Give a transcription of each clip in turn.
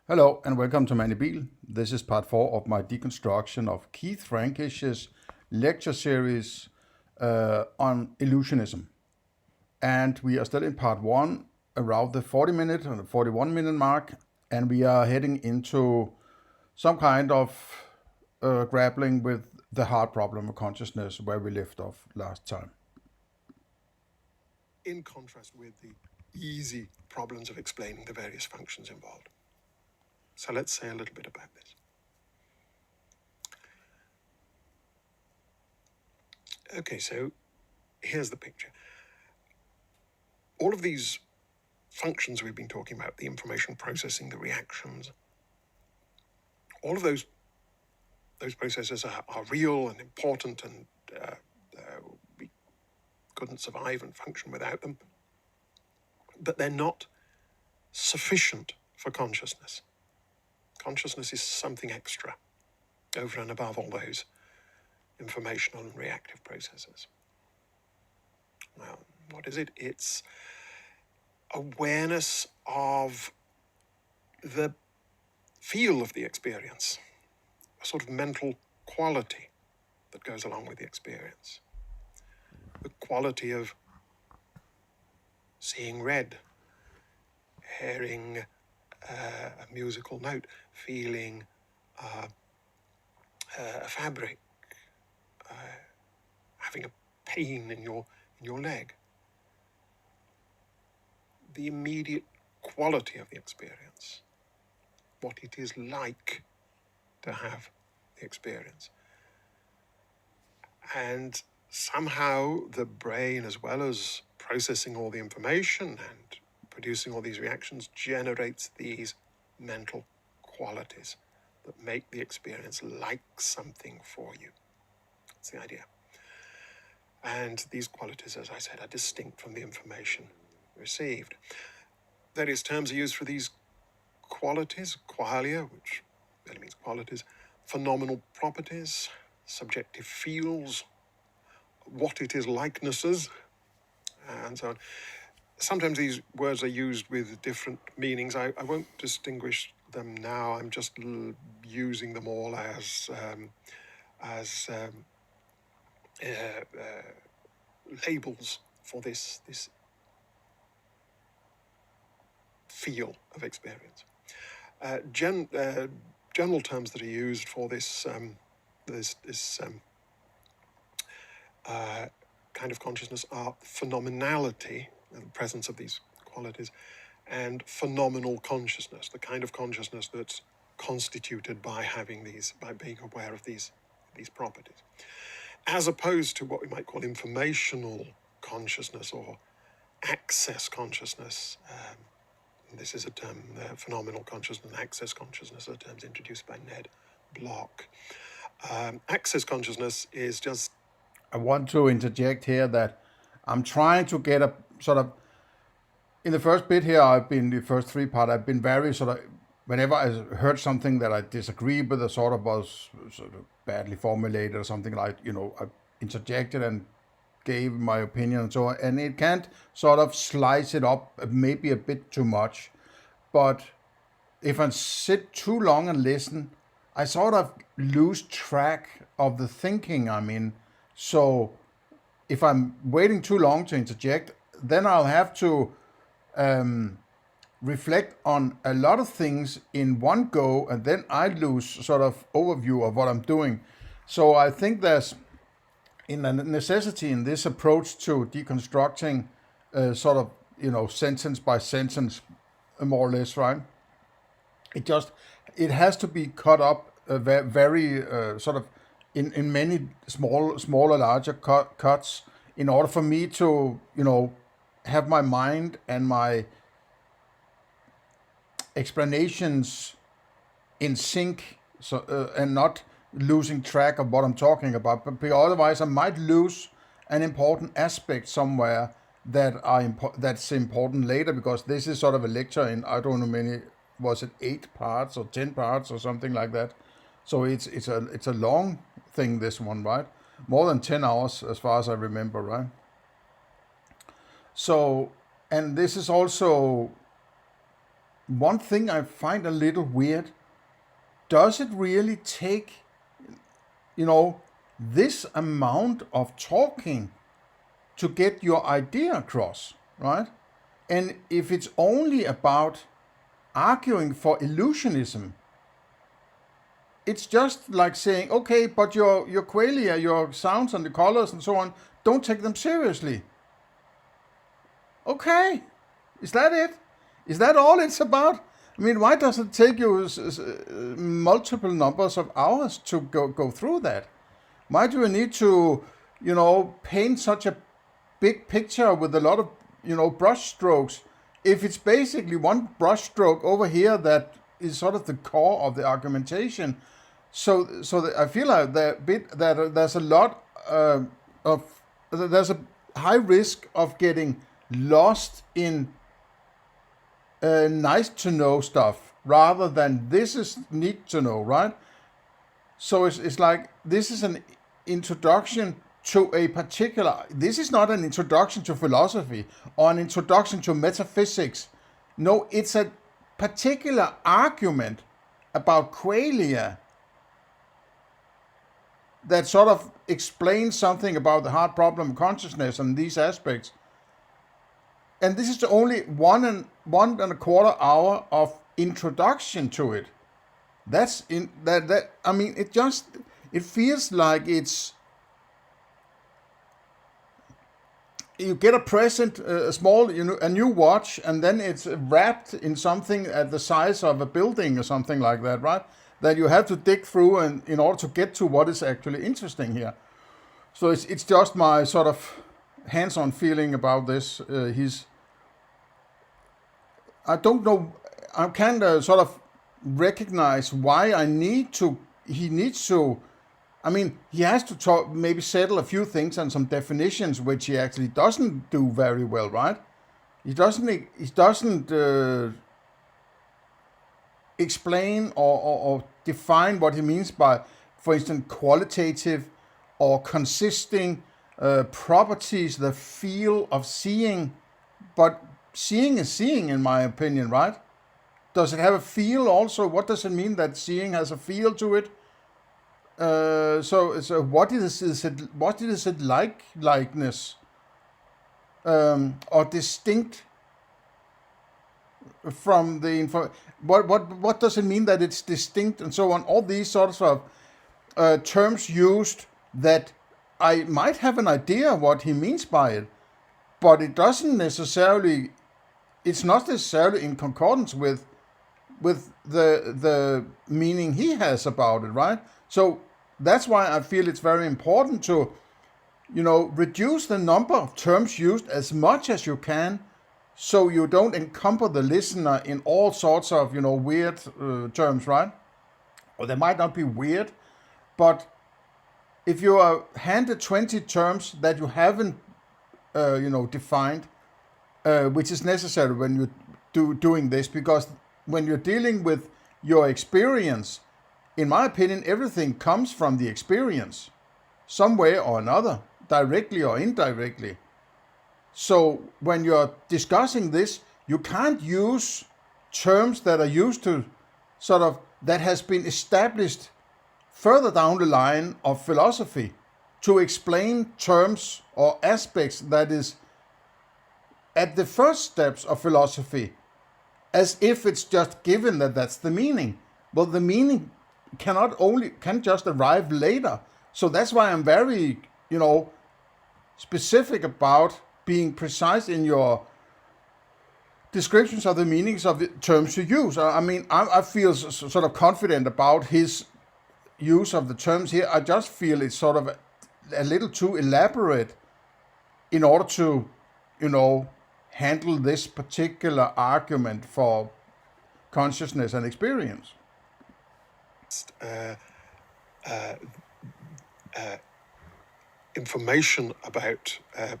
Hello and welcome to Mandibil. This is part 4 of my deconstruction of Keith Frankish's lecture series on Illusionism. And we are still in part 1, around the 40-minute or the 41-minute mark, and we are heading into some kind of grappling with the hard problem of consciousness where we left off last time. In contrast with the easy problems of explaining the various functions involved. So let's say a little bit about this. Okay, so here's the picture. All of these functions we've been talking about, the information processing, the reactions, all of those processes are real and important, and we couldn't survive and function without them. But they're not sufficient for consciousness. Consciousness is something extra, over and above all those informational and reactive processes. Well, what is it? It's awareness of the feel of the experience, a sort of mental quality that goes along with the experience. The quality of seeing red, hearing a musical note, feeling a fabric, having a pain in your leg. The immediate quality of the experience, what it is like to have the experience. And somehow the brain, as well as processing all the information and producing all these reactions, generates these mental qualities that make the experience like something for you. That's the idea. And these qualities, as I said, are distinct from the information received. Various terms are used for these qualities: qualia, which really means qualities, phenomenal properties, subjective feels, what it is likenesses, and so on. Sometimes these words are used with different meanings. I won't distinguish them now. I'm just using them all as labels for this feel of experience. General terms that are used for this kind of consciousness are phenomenality, the presence of these qualities, and phenomenal consciousness, the kind of consciousness that's constituted by by being aware of these properties, as opposed to what we might call informational consciousness or access consciousness. This is a term, phenomenal consciousness and access consciousness are terms introduced by Ned Block. Access consciousness is just... I want to interject here that I'm trying to get a sort of, in the first bit here, the first 3 parts, I've been very sort of, whenever I heard something that I disagree with or sort of was sort of badly formulated or something, like, I interjected and gave my opinion and so on, and it can't sort of slice it up maybe a bit too much. But if I sit too long and listen, I sort of lose track of the thinking I'm in. So if I'm waiting too long to interject, then I'll have to reflect on a lot of things in one go, and then I lose sort of overview of what I'm doing. So I think there's a necessity in this approach to deconstructing sort of, sentence by sentence, more or less, right? It has to be cut up very sort of in many smaller, larger cuts in order for me to, have my mind and my explanations in sync, so and not losing track of what I'm talking about. But otherwise, I might lose an important aspect somewhere that's important later, because this is sort of a lecture in, I don't know, was it 8 parts or 10 parts or something like that. So it's a long thing, this one, right? More than 10 hours as far as I remember, right? So, and this is also one thing I find a little weird, does it really take, this amount of talking to get your idea across, right? And if it's only about arguing for illusionism, it's just like saying, okay, but your qualia, your sounds and the colors and so on, don't take them seriously. Okay, is that it? Is that all it's about? I mean, why does it take you multiple numbers of hours to go through that? Why do you need to, paint such a big picture with a lot of, brush strokes, if it's basically one brush stroke over here that is sort of the core of the argumentation? So I feel like that there's a lot there's a high risk of getting lost in nice to know stuff rather than this is neat to know, right? So it's like this is an introduction to a particular. This is not an introduction to philosophy or an introduction to metaphysics. No, it's a particular argument about qualia that sort of explains something about the hard problem of consciousness and these aspects. And this is only one and a quarter hour of introduction to it. That's in that I mean, it feels like it's, you get a present, a small, a new watch, and then it's wrapped in something at the size of a building or something like that, right? That you have to dig through and in order to get to what is actually interesting here. So it's just my sort of hands-on feeling about this. I don't know. I can't sort of recognize why he needs to. I mean, he has to talk, maybe settle a few things and some definitions, which he actually doesn't do very well, right? He doesn't explain or define what he means by, for instance, qualitative or consisting properties, the feel of seeing. But seeing is seeing, in my opinion, right? Does it have a feel also? What does it mean that seeing has a feel to it? So what is it likeness or distinct from the info? What does it mean that it's distinct and so on? All these sorts of terms used that I might have an idea what he means by it, but it doesn't necessarily. It's not necessarily in concordance with the meaning he has about it, right? So that's why I feel it's very important to, reduce the number of terms used as much as you can, so you don't encumber the listener in all sorts of, weird terms, right? Or they might not be weird, but if you are handed 20 terms that you haven't, defined, which is necessary when you're doing this, because when you're dealing with your experience, in my opinion, everything comes from the experience, some way or another, directly or indirectly. So when you're discussing this, you can't use terms that are used to sort of, that has been established further down the line of philosophy to explain terms or aspects that is at the first steps of philosophy, as if it's just given that that's the meaning. Well, the meaning can just arrive later. So that's why I'm very, specific about being precise in your descriptions of the meanings of the terms you use. I mean, I feel sort of confident about his use of the terms here. I just feel it's sort of a little too elaborate in order to, handle this particular argument for consciousness and experience. Information about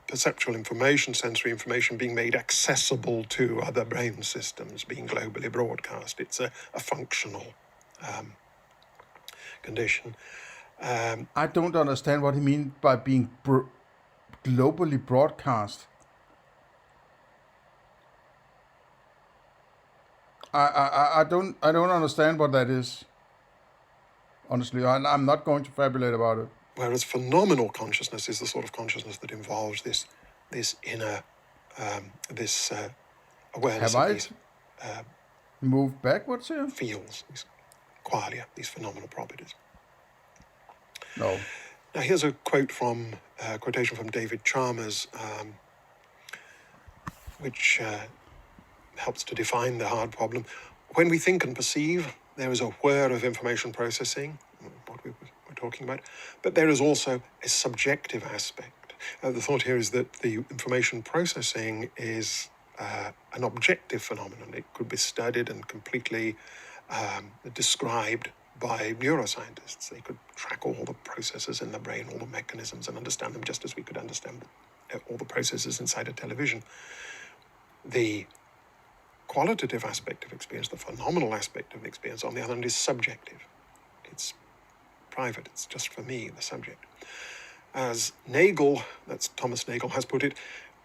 perceptual information, sensory information being made accessible to other brain systems, being globally broadcast. It's a functional condition. I don't understand what he means by being globally broadcast. I don't understand what that is. Honestly, I'm not going to fabulate about it. Whereas phenomenal consciousness is the sort of consciousness that involves this inner, awareness Have of I these moved backwards here? fields, these qualia, these phenomenal properties. No. Now here's a quotation from David Chalmers, which helps to define the hard problem. When we think and perceive, there is a whir of information processing, what we were talking about, but there is also a subjective aspect. The thought here is that the information processing is an objective phenomenon. It could be studied and completely described by neuroscientists. They could track all the processes in the brain, all the mechanisms, and understand them just as we could understand all the processes inside a television. The qualitative aspect of experience, the phenomenal aspect of experience, on the other hand, is subjective. It's private. It's just for me, the subject. As Nagel, that's Thomas Nagel, has put it,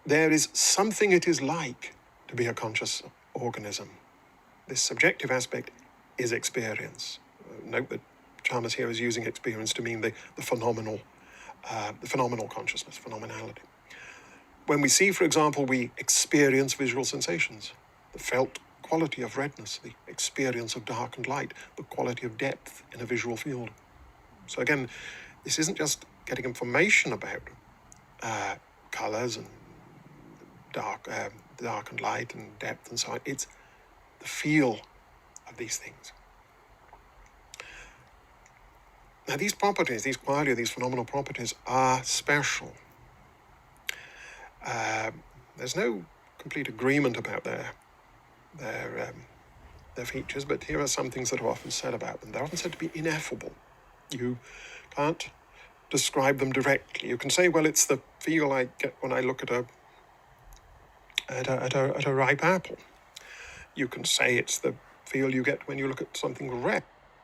there is something it is like to be a conscious organism. This subjective aspect is experience. Note that Chalmers here is using experience to mean the phenomenal consciousness, phenomenality. When we see, for example, we experience visual sensations, the felt quality of redness, the experience of dark and light, the quality of depth in a visual field. So again, this isn't just getting information about colours and dark and light and depth and so on. It's the feel of these things. Now these properties, these qualia, these phenomenal properties are special. There's no complete agreement about their features, but here are some things that are often said about them. They're often said to be ineffable. You can't describe them directly. You can say, well, it's the feel I get when I look at a ripe apple. You can say it's the feel you get when you look at something red.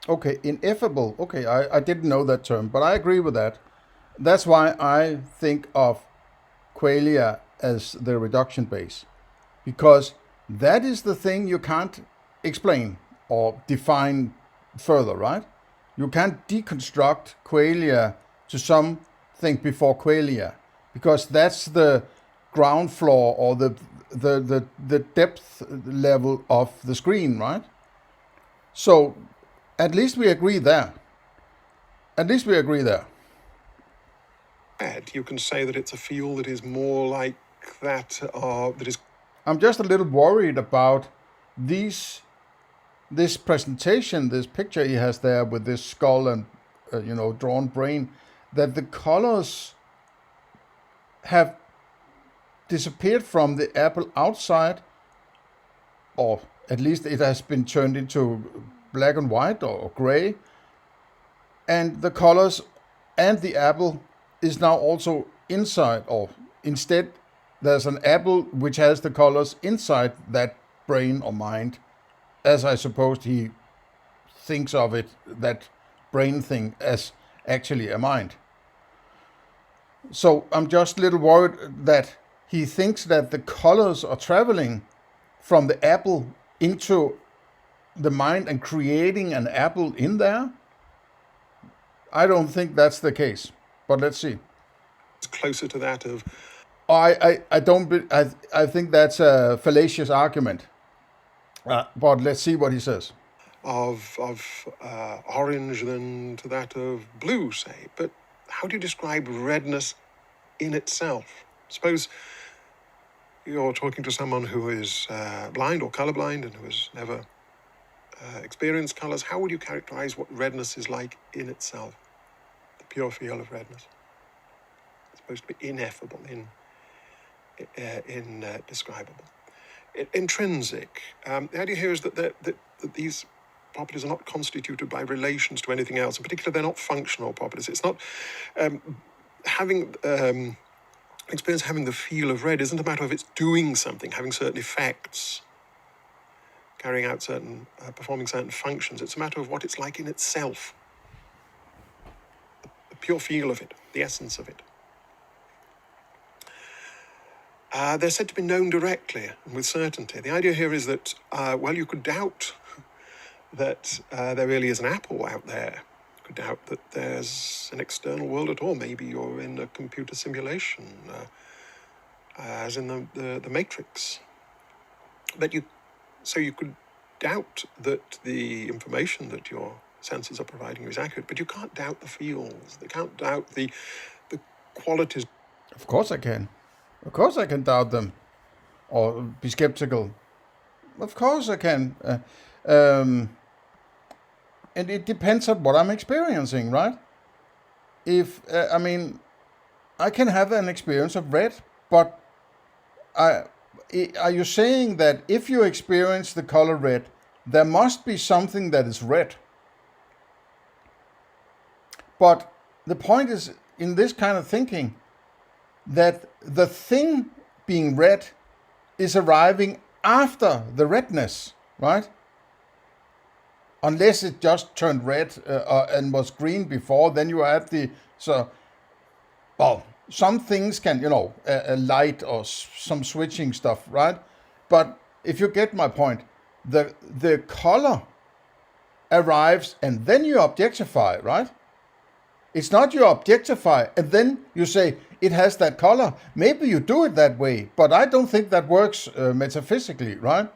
Okay, ineffable. Okay, I didn't know that term, but I agree with that. That's why I think of qualia as the reduction base, because that is the thing you can't explain or define further, right? You can't deconstruct qualia to something before qualia, because that's the ground floor or the depth level of the screen, right? So at least we agree there. You can say that it's a feel that is more like that is. I'm just a little worried about this presentation, this picture he has there with this skull and drawn brain, that the colors have disappeared from the apple outside, or at least it has been turned into black and white or gray, and the colors and the apple is now also inside, or instead there's an apple which has the colors inside that brain or mind, as I suppose he thinks of it, that brain thing, as actually a mind. So I'm just a little worried that he thinks that the colors are traveling from the apple into the mind and creating an apple in there. I don't think that's the case, but let's see. It's closer to that of. I think that's a fallacious argument. But let's see what he says. Of orange than to that of blue, say. But how do you describe redness in itself? Suppose you're talking to someone who is blind or colorblind and who has never experienced colors. How would you characterize what redness is like in itself? The pure feel of redness. It's supposed to be ineffable, indescribable. Intrinsic. The idea here is that these properties are not constituted by relations to anything else. In particular, they're not functional properties. It's not having experience, having the feel of red isn't a matter of it's doing something, having certain effects, carrying out performing certain functions. It's a matter of what it's like in itself. The pure feel of it, the essence of it. they're said to be known directly and with certainty. The idea here is that, you could doubt that there really is an apple out there. You could doubt that there's an external world at all. Maybe you're in a computer simulation, as in the Matrix. So you could doubt that the information that your senses are providing you is accurate, but you can't doubt the feels. You can't doubt the qualities. Of course I can. Of course I can doubt them or be skeptical. Of course I can. And it depends on what I'm experiencing, right? If, I can have an experience of red, but are you saying that if you experience the color red, there must be something that is red? But the point is, in this kind of thinking, that the thing being red is arriving after the redness, right? Unless it just turned red and was green before, then you add some things can, a light or some switching stuff, right? But if you get my point, the color arrives and then you objectify, right? It's not you objectify and then you say it has that color. Maybe you do it that way, but I don't think that works metaphysically, right?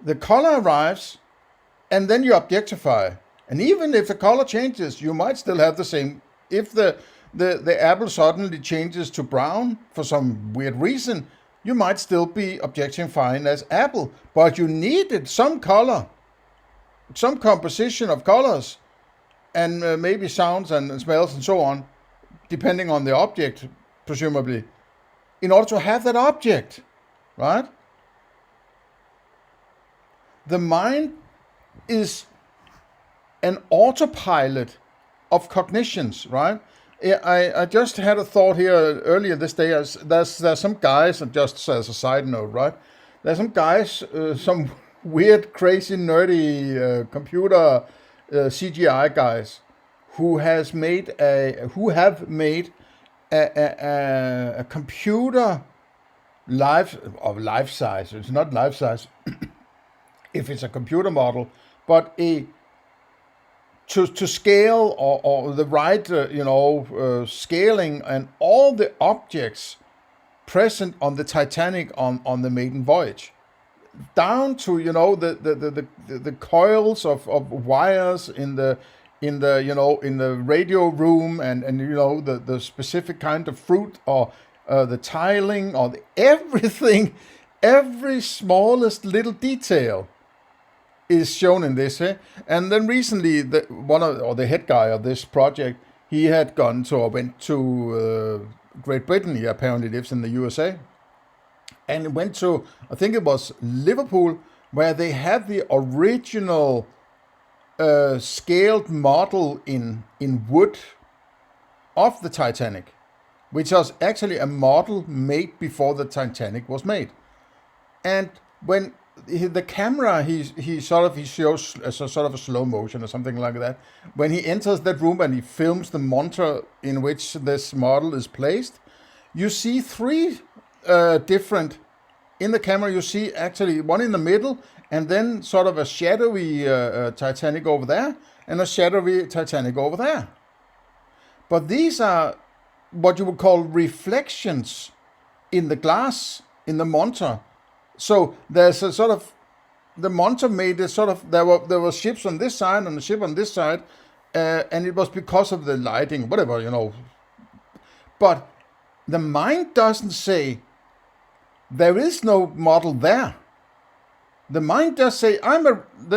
The color arrives and then you objectify. And even if the color changes, you might still have the same. If the apple suddenly changes to brown for some weird reason, you might still be objectifying as apple. But you needed some color, some composition of colors, and maybe sounds and smells and so on, depending on the object, presumably, in order to have that object, right? The mind is an autopilot of cognitions, right? I just had a thought here earlier this day. There's some guys, and just as a side note, right? There's some guys, some weird, crazy, nerdy computer CGI guys who have made a computer life size. It's not life size if it's a computer model, but to scale or the right scaling and all the objects present on the Titanic on the maiden voyage, down to the coils of wires in the radio room and the specific kind of fruit or the tiling or everything, every smallest little detail is shown in this. And then recently, the head guy of this project, he had went to Great Britain. He apparently lives in the USA, and went to, I think it was Liverpool, where they had the original scaled model in wood of the Titanic, which was actually a model made before the Titanic was made. And when the camera, he shows a sort of a slow motion or something like that. When he enters that room and he films the monter in which this model is placed, you see three different, in the camera you see actually one in the middle, and then sort of a shadowy Titanic over there, and a shadowy Titanic over there. But these are what you would call reflections in the glass, in the monter. So there's a sort of, the monter made it sort of, there were ships on this side and a ship on this side, and it was because of the lighting, whatever, But the mind doesn't say, there is no model there. The mind does say,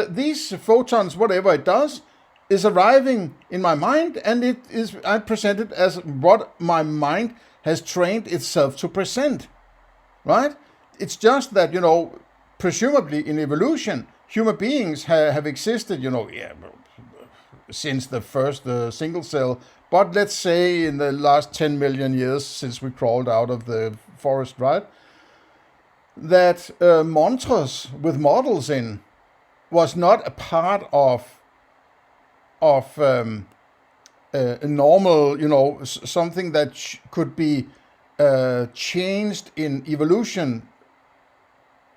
these photons, whatever it does, is arriving in my mind, and I present it as what my mind has trained itself to present, right? It's just that, presumably in evolution, human beings have existed, since the first single cell, but let's say in the last 10 million years since we crawled out of the forest, right? That monters with models in was not a part of a normal, something that could be changed in evolution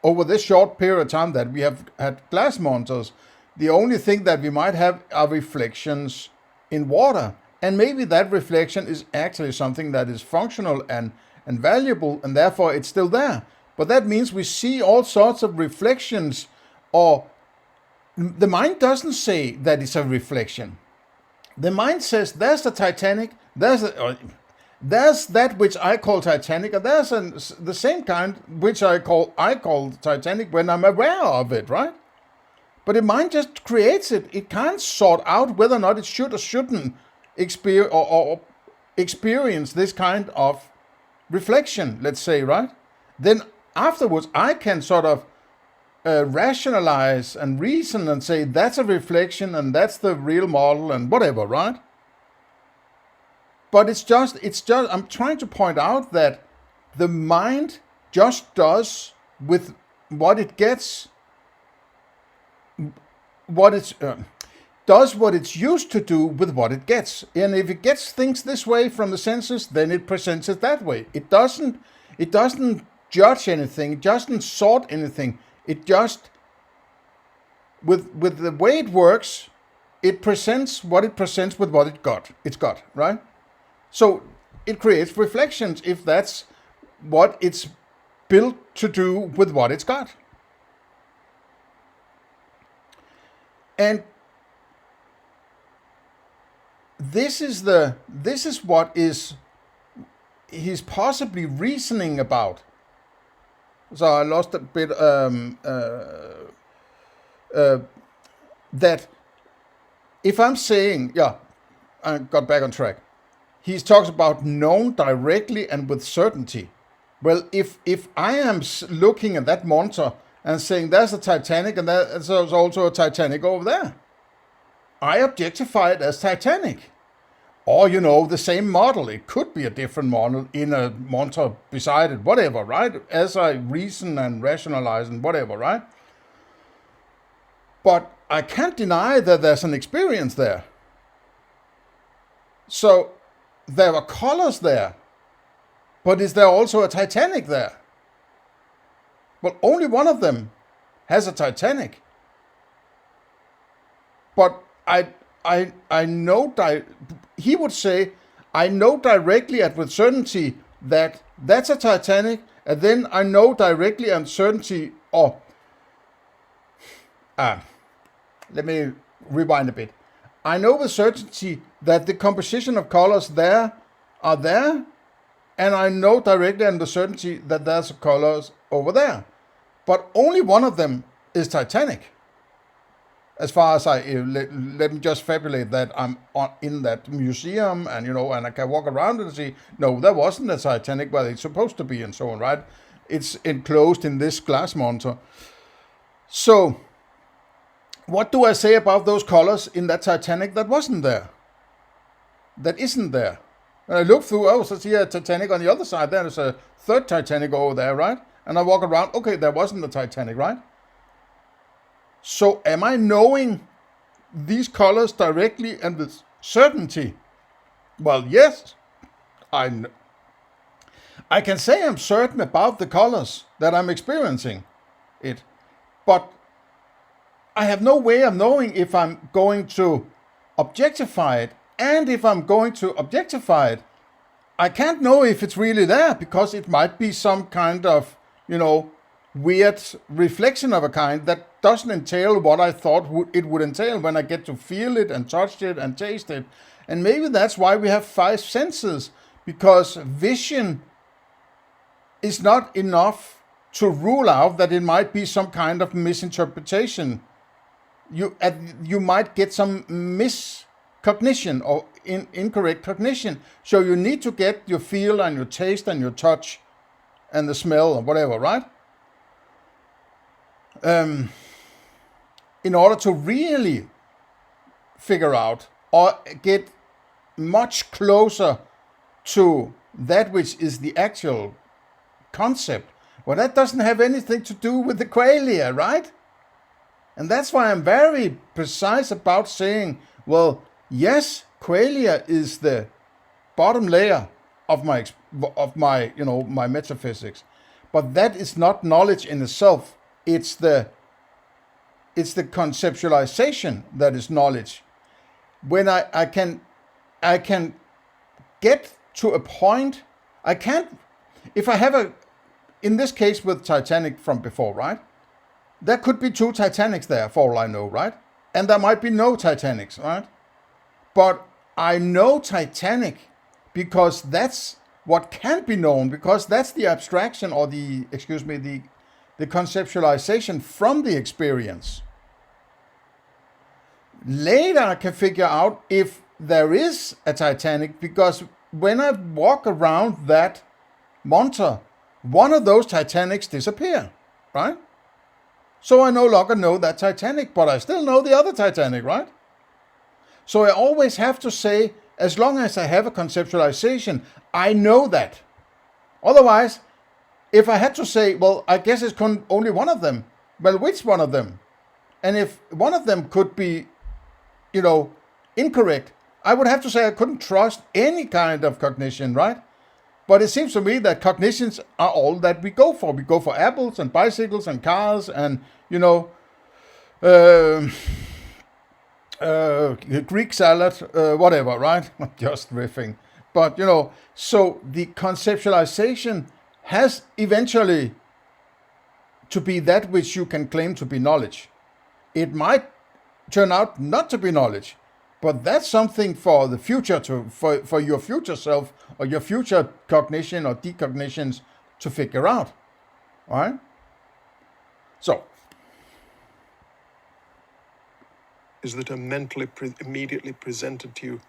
over this short period of time that we have had glass monitors, the only thing that we might have are reflections in water. And maybe that reflection is actually something that is functional and valuable, and therefore it's still there. But that means we see all sorts of reflections, or the mind doesn't say that it's a reflection. The mind says there's the Titanic, there's that which I call Titanic, and there's the same kind which I call Titanic when I'm aware of it, right? But the mind just creates it. It can't sort out whether or not it should or shouldn't experience this kind of reflection, let's say, right? Then afterwards, I can sort of rationalize and reason and say that's a reflection and that's the real model and whatever, right? But it's just, I'm trying to point out that the mind just does with what it gets, does what it's used to do with what it gets. And if it gets things this way from the senses, then it presents it that way. It doesn't judge anything, it doesn't sort anything. It just, with the way it works, it presents what it presents with what it's got, right? So it creates reflections if that's what it's built to do with what it's got. And this is what he's possibly reasoning about. So I lost a bit that if I'm saying, I got back on track. He talks about known directly and with certainty. Well, if I am looking at that monitor and saying there's a Titanic and there's also a Titanic over there, I objectify it as Titanic. Or, the same model. It could be a different model in a monitor beside it, whatever, right? As I reason and rationalize and whatever, right? But I can't deny that there's an experience there. So there are colors there. But is there also a Titanic there? Well, only one of them has a Titanic. But I know, he would say, I know directly and with certainty that that's a Titanic, and then I know directly and certainty, let me rewind a bit. I know with certainty that the composition of colors there are there, and I know directly and with certainty that there's colors over there. But only one of them is Titanic. As far as let me just fabulate that I'm in that museum and, and I can walk around and see, no, there wasn't a Titanic where it's supposed to be and so on, right? It's enclosed in this glass monitor. So what do I say about those colors in that Titanic that wasn't there? That isn't there? And I look through, so I see a Titanic on the other side. There's a third Titanic over there, right? And I walk around, okay, there wasn't a Titanic, right? So am I knowing these colors directly and with certainty? Well, yes, I can say I'm certain about the colors that I'm experiencing it, but I have no way of knowing if I'm going to objectify it, and if I'm going to objectify it, I can't know if it's really there, because it might be some kind of, weird reflection of a kind that doesn't entail what I thought it would entail when I get to feel it and touch it and taste it. And maybe that's why we have 5 senses, because vision is not enough to rule out that it might be some kind of misinterpretation. You might get some miscognition or incorrect cognition. So you need to get your feel and your taste and your touch and the smell or whatever, right? In order to really figure out or get much closer to that which is the actual concept. Well, that doesn't have anything to do with the qualia, right? And that's why I'm very precise about saying, well, yes, qualia is the bottom layer of my my metaphysics. But that is not knowledge in itself. It's the conceptualization that is knowledge. When I can get to a point, I can't, if I have in this case with Titanic from before, right? There could be 2 Titanics there, for all I know, right? And there might be no Titanics, right? But I know Titanic because that's what can be known, because that's the abstraction or the conceptualization from the experience. Later I can figure out if there is a Titanic, because when I walk around that monster, one of those Titanics disappear, right? So I no longer know that Titanic, but I still know the other Titanic, right? So I always have to say, as long as I have a conceptualization, I know that. Otherwise, if I had to say, well, I guess it's only one of them, well, which one of them? And if one of them could be, incorrect, I would have to say I couldn't trust any kind of cognition, right? But it seems to me that cognitions are all that we go for. We go for apples and bicycles and cars and, Greek salad, whatever, right? Just riffing. But, so the conceptualization has eventually to be that which you can claim to be knowledge. It might turn out not to be knowledge, but that's something for the future, for your future self or your future cognition or decognitions to figure out. All right? So. Is that are mentally immediately presented to you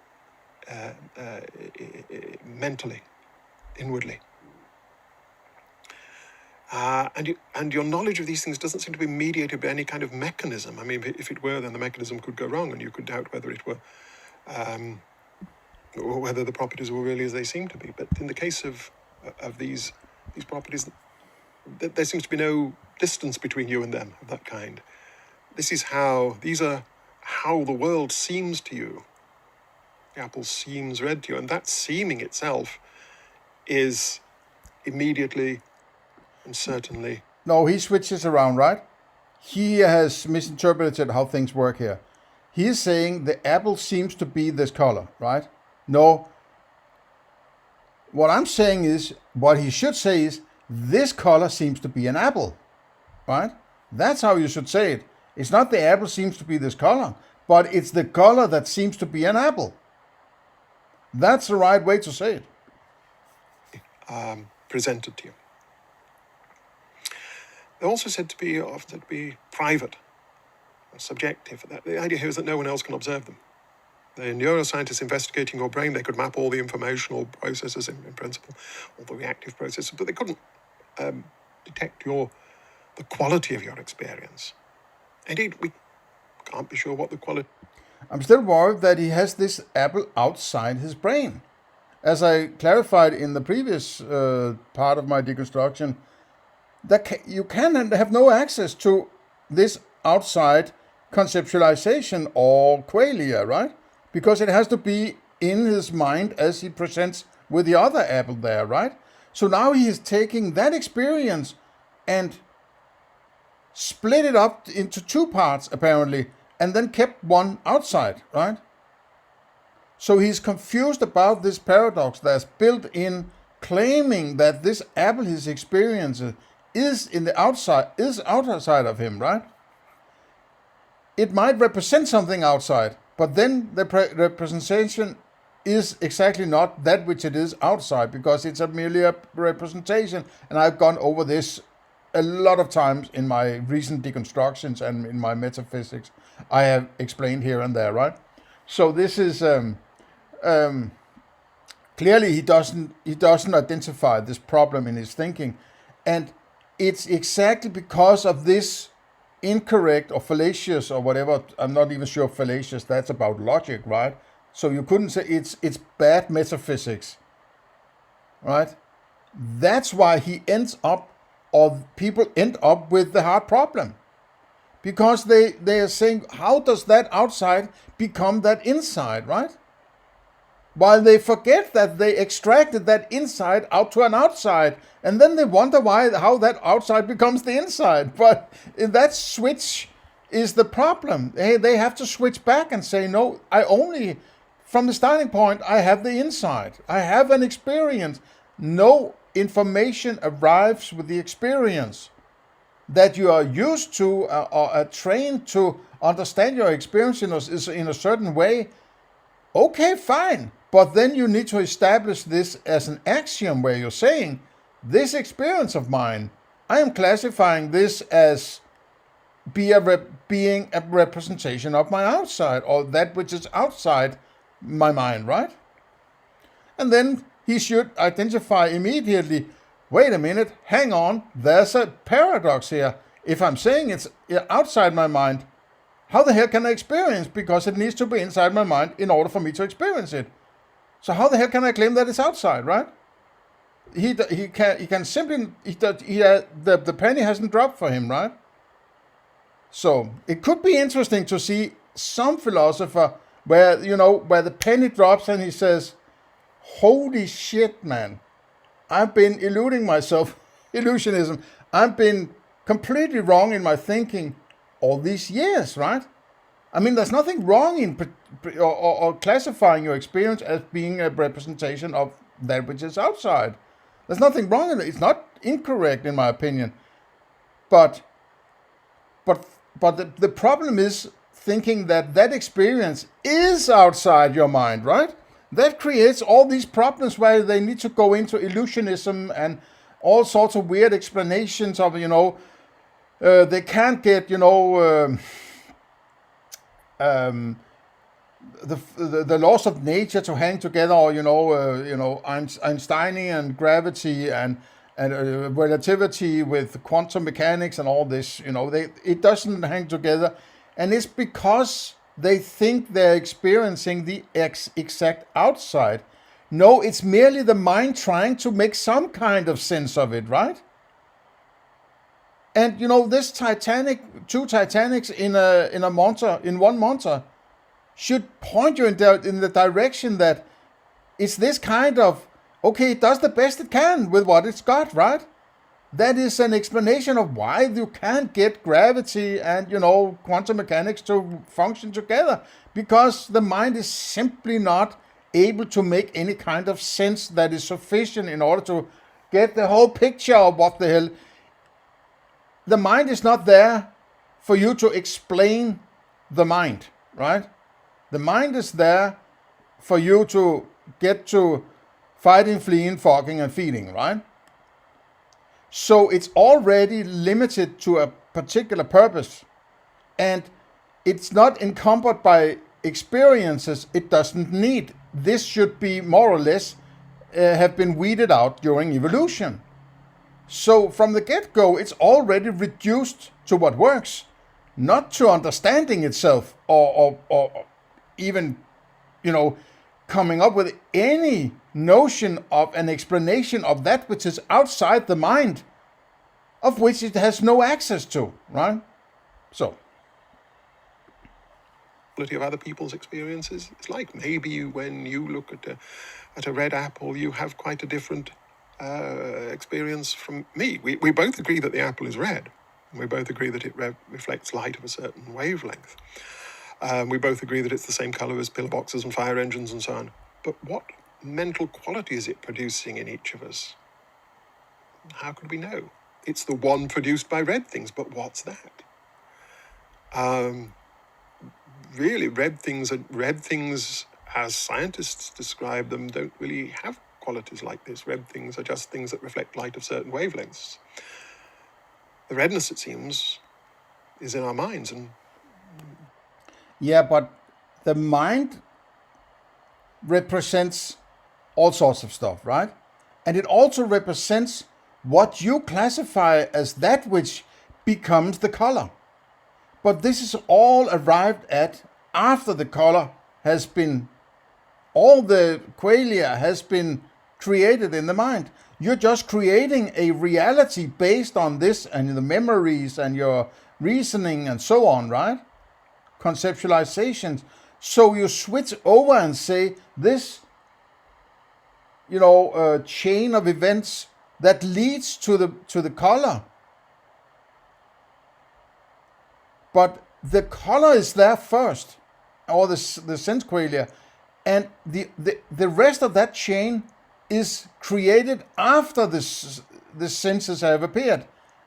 mentally, inwardly. And your knowledge of these things doesn't seem to be mediated by any kind of mechanism. I mean, if it were, then the mechanism could go wrong, and you could doubt whether it were, or whether the properties were really as they seem to be. But in the case of these properties, there seems to be no distance between you and them of that kind. These are how the world seems to you. The apple seems red to you, and that seeming itself is immediately and certainly... No, he switches around, right? He has misinterpreted how things work here. He is saying the apple seems to be this color, right? No. What I'm saying is, what he should say is, this color seems to be an apple, right? That's how you should say it. It's not the apple seems to be this color, but it's the color that seems to be an apple. That's the right way to say it. Presented to you. They're also said to be often to be private, subjective. The idea here is that no one else can observe them. The neuroscientists investigating your brain, they could map all the informational processes in principle, all the reactive processes, but they couldn't detect the quality of your experience. Indeed, we can't be sure what the quality... I'm still worried that he has this apple outside his brain. As I clarified in the previous part of my deconstruction, that you can have no access to this outside conceptualization or qualia, right? Because it has to be in his mind as he presents with the other apple there, right? So now he is taking that experience and split it up into 2 parts, apparently, and then kept one outside, right? So he's confused about this paradox that's built in claiming that this apple he's experiencing is outside of him, right? It might represent something outside, but then the representation is exactly not that which it is outside, because it's merely a representation, and I've gone over this a lot of times in my recent deconstructions and in my metaphysics. I have explained here and there, right? So this is clearly he doesn't identify this problem in his thinking, and it's exactly because of this incorrect or fallacious or whatever. I'm not even sure fallacious. That's about logic, right? So you couldn't say it's bad metaphysics, right? That's why he ends up, or people end up with the hard problem, because they are saying, how does that outside become that inside, right? while they forget that they extracted that inside out to an outside, and then they wonder how that outside becomes the inside. But that switch is the problem. They have to switch back and say, no, from the starting point, I have the inside. I have an experience. No information arrives with the experience that you are used to or are trained to understand your experience in a certain way. Okay, fine. But then you need to establish this as an axiom where you're saying, this experience of mine, I am classifying this as being a representation of my outside, or that which is outside my mind, right? And then he should identify immediately, wait a minute, hang on, there's a paradox here. If I'm saying it's outside my mind, how the hell can I experience? Because it needs to be inside my mind in order for me to experience it. So how the hell can I claim that it's outside, right? The penny hasn't dropped for him, right? So it could be interesting to see some philosopher where the penny drops and he says, holy shit, man, I've been eluding myself, illusionism. I've been completely wrong in my thinking all these years, right? I mean, there's nothing wrong in or classifying your experience as being a representation of that which is outside. There's nothing wrong in it. It's not incorrect, in my opinion. But the problem is thinking that experience is outside your mind, right? That creates all these problems where they need to go into illusionism and all sorts of weird explanations of, they can't get, the laws of nature to hang together, or Einsteinian gravity and relativity with quantum mechanics and all this. It doesn't hang together, and it's because they think they're experiencing the exact outside. No, it's merely the mind trying to make some kind of sense of it, right? And this two Titanics in one monster, should point you in the direction that it's this kind of, okay, it does the best it can with what it's got, right? That is an explanation of why you can't get gravity and, quantum mechanics to function together, because the mind is simply not able to make any kind of sense that is sufficient in order to get the whole picture of what the hell. The mind is not there for you to explain the mind, right? The mind is there for you to get to fighting, fleeing, fucking, and feeding, right? So it's already limited to a particular purpose, and it's not encumbered by experiences it doesn't need. This should be more or less have been weeded out during evolution. So from the get-go, it's already reduced to what works, not to understanding itself or even, coming up with any notion of an explanation of that which is outside the mind, of which it has no access to, right? So. Of other people's experiences. It's like maybe when you look at a red apple, you have quite a different experience from me. We both agree that the apple is red. We both agree that it reflects light of a certain wavelength. We both agree that it's the same color as pillboxes and fire engines and so on. But what mental quality is it producing in each of us? How could we know? It's the one produced by red things, but what's that? Really, red things, as scientists describe them, don't really have qualities like this. Red things are just things that reflect light of certain wavelengths. The redness, it seems, is in our minds. And yeah, but the mind represents all sorts of stuff, right? And it also represents what you classify as that which becomes the color. But this is all arrived at after the color has been, all the qualia has been created in the mind. You're just creating a reality based on this and the memories and your reasoning and so on, right? Conceptualizations. So you switch over and say, this chain of events that leads to the color. But the color is there first, or the sense qualia, and the rest of that chain is created after the senses have appeared.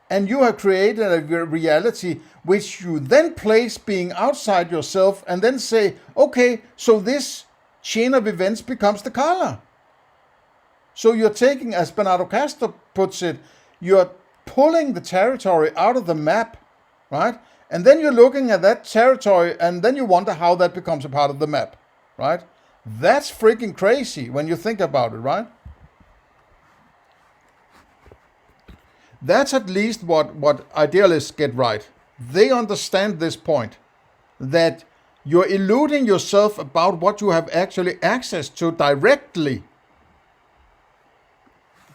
And you have created a reality which you then place being outside yourself and then say, okay, so this chain of events becomes the color. So you're taking, as Bernardo Castro puts it, you're pulling the territory out of the map, right? And then you're looking at that territory and then you wonder how that becomes a part of the map, right? That's freaking crazy when you think about it, right? That's at least what idealists get right. They understand this point, that you're eluding yourself about what you have actually access to directly.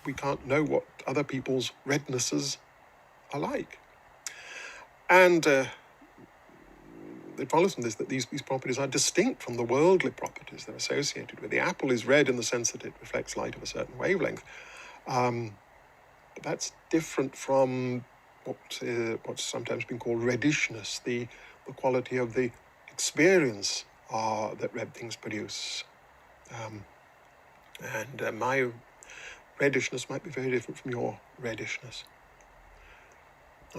We can't know what other people's rednesses are like. And it follows from this that these properties are distinct from the worldly properties they're associated with. The apple is red in the sense that it reflects light of a certain wavelength. But that's different from what's sometimes been called reddishness, the quality of the experience that red things produce. And my reddishness might be very different from your reddishness.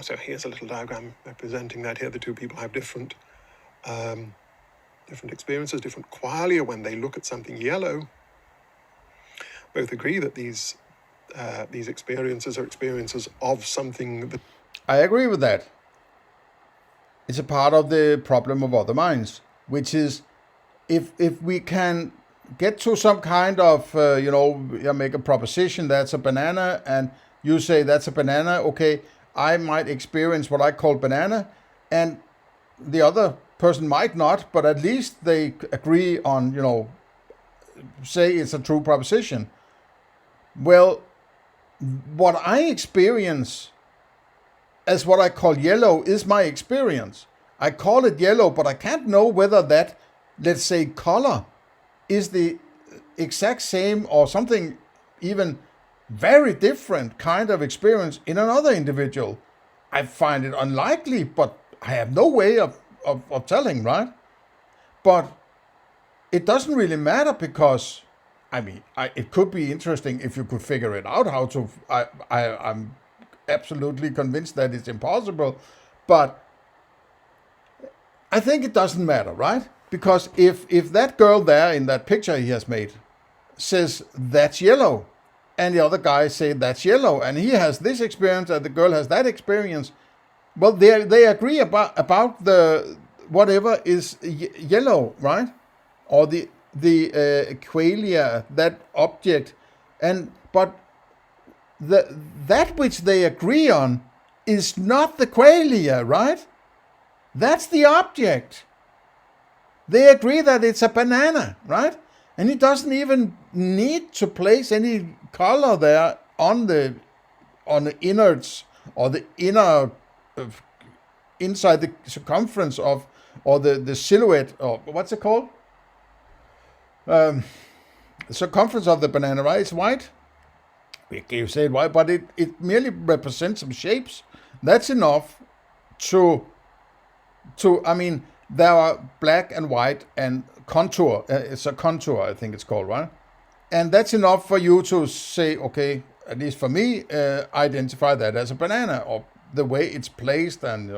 So here's a little diagram representing that. Here the two people have different experiences, different qualia when they look at something yellow. Both agree that these experiences are experiences of something that... I agree with that. It's a part of the problem of other minds, which is if we can get to some kind of, make a proposition that's a banana, and you say that's a banana, okay, I might experience what I call banana, and the other person might not, but at least they agree on, say it's a true proposition. Well, what I experience as what I call yellow is my experience. I call it yellow, but I can't know whether that, let's say, color is the exact same or something even very different kind of experience in another individual. I find it unlikely, but I have no way of telling, right? But it doesn't really matter because, it could be interesting if you could figure it out how to. I'm absolutely convinced that it's impossible, but I think it doesn't matter, right? Because if that girl there in that picture he has made says that's yellow, and the other guy say that's yellow, and he has this experience and the girl has that experience, well, they agree about the whatever is yellow, right? Or the qualia, that object, but that which they agree on is not the qualia, right? That's the object. They agree that it's a banana, right? And he doesn't even need to place any color there on the innards or the inner inside the circumference of, or the silhouette, or what's it called? The circumference of the banana, right? It's white. You say it white, but it merely represents some shapes. That's enough to there are black and white and contour. It's a contour, I think it's called, right? And that's enough for you to say, okay, at least for me, identify that as a banana, or the way it's placed and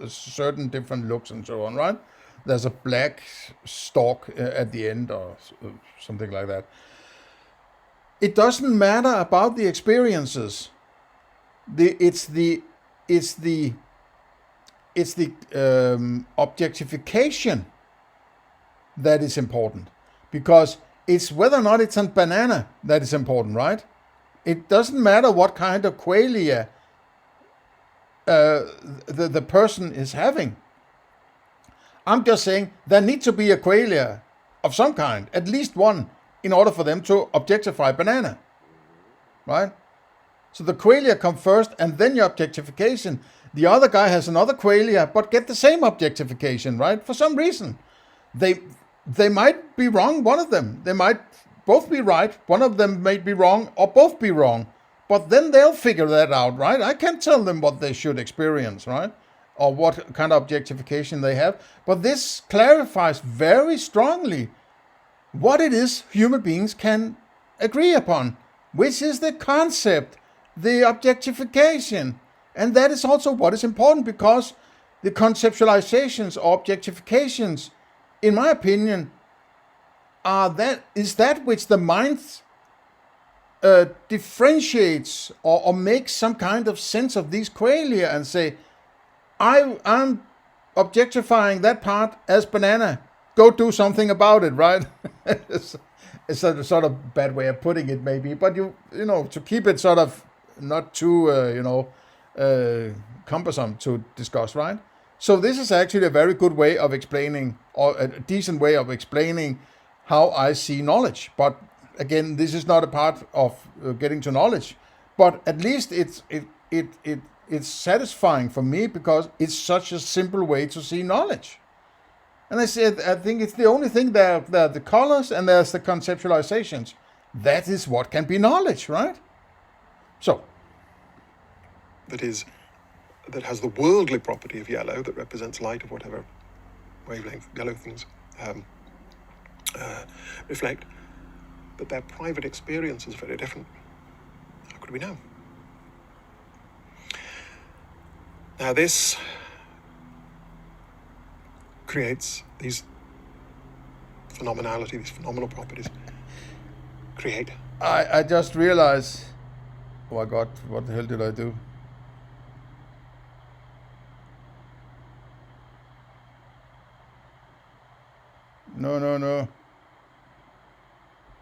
certain different looks and so on, right? There's a black stalk at the end or something like that. It doesn't matter about the experiences. It's the objectification that is important, because it's whether or not it's a banana that is important, right? It doesn't matter what kind of qualia the person is having. I'm just saying there needs to be a qualia of some kind, at least one, in order for them to objectify banana, right? So the qualia come first and then your objectification. The other guy has another qualia but get the same objectification, right? For some reason. They might be wrong, one of them. They might both be right, one of them may be wrong, or both be wrong. But then they'll figure that out, right? I can't tell them what they should experience, right? Or what kind of objectification they have. But this clarifies very strongly what it is human beings can agree upon, which is the concept, the objectification. And that is also what is important, because the conceptualizations or objectifications, in my opinion, is that which the mind differentiates or makes some kind of sense of these qualia and say, I'm objectifying that part as banana. Go do something about it, right? It's a sort of bad way of putting it, maybe, but you know, to keep it sort of not too cumbersome to discuss, right? So this is actually a very good way of explaining, or a decent way of explaining how I see knowledge. But again, this is not a part of getting to knowledge, but at least it's satisfying for me because it's such a simple way to see knowledge. And I think it's the only thing there are the colors and there's the conceptualizations. That is what can be knowledge, right? So. That has the worldly property of yellow, that represents light of whatever wavelength yellow things reflect, but their private experience is very different. How could we know? Now this creates these phenomenality, these phenomenal properties, create. I just realized, oh my God, what the hell did I do?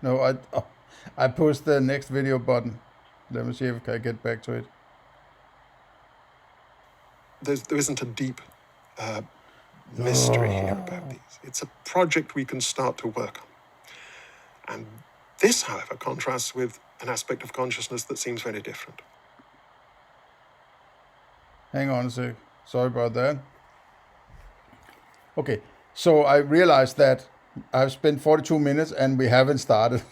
No, I pushed the next video button. Let me see if I can get back to it. There isn't a deep mystery here about these. It's a project we can start to work on. And this, however, contrasts with an aspect of consciousness that seems very different. Hang on a sec. Sorry about that. Okay, so I realized that I've spent 42 minutes and we haven't started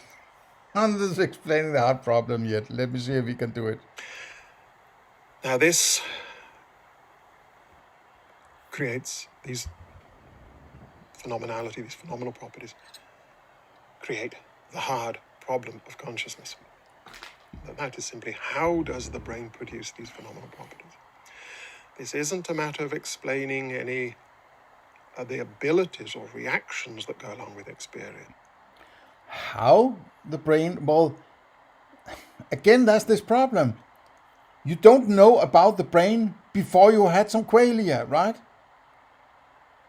on this explaining the hard problem yet. Let me see if we can do it. Now this creates these phenomenality, these phenomenal properties, create the hard problem of consciousness. That is simply, how does the brain produce these phenomenal properties? This isn't a matter of explaining any the abilities or reactions that go along with experience. How the brain, well, again, that's this problem. You don't know about the brain before you had some qualia, right?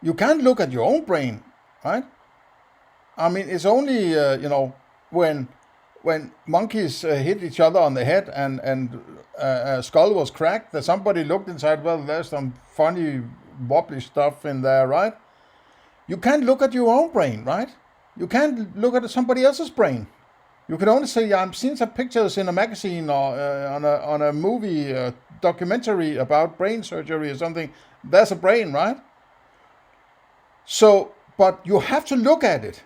You can't look at your own brain, right? I mean, it's only, when monkeys hit each other on the head and a skull was cracked, that somebody looked inside, well, there's some funny wobbly stuff in there, right? You can't look at your own brain, right? You can't look at somebody else's brain. You can only say, I've seen some pictures in a magazine or on a movie documentary about brain surgery or something. There's a brain, right? So, but you have to look at it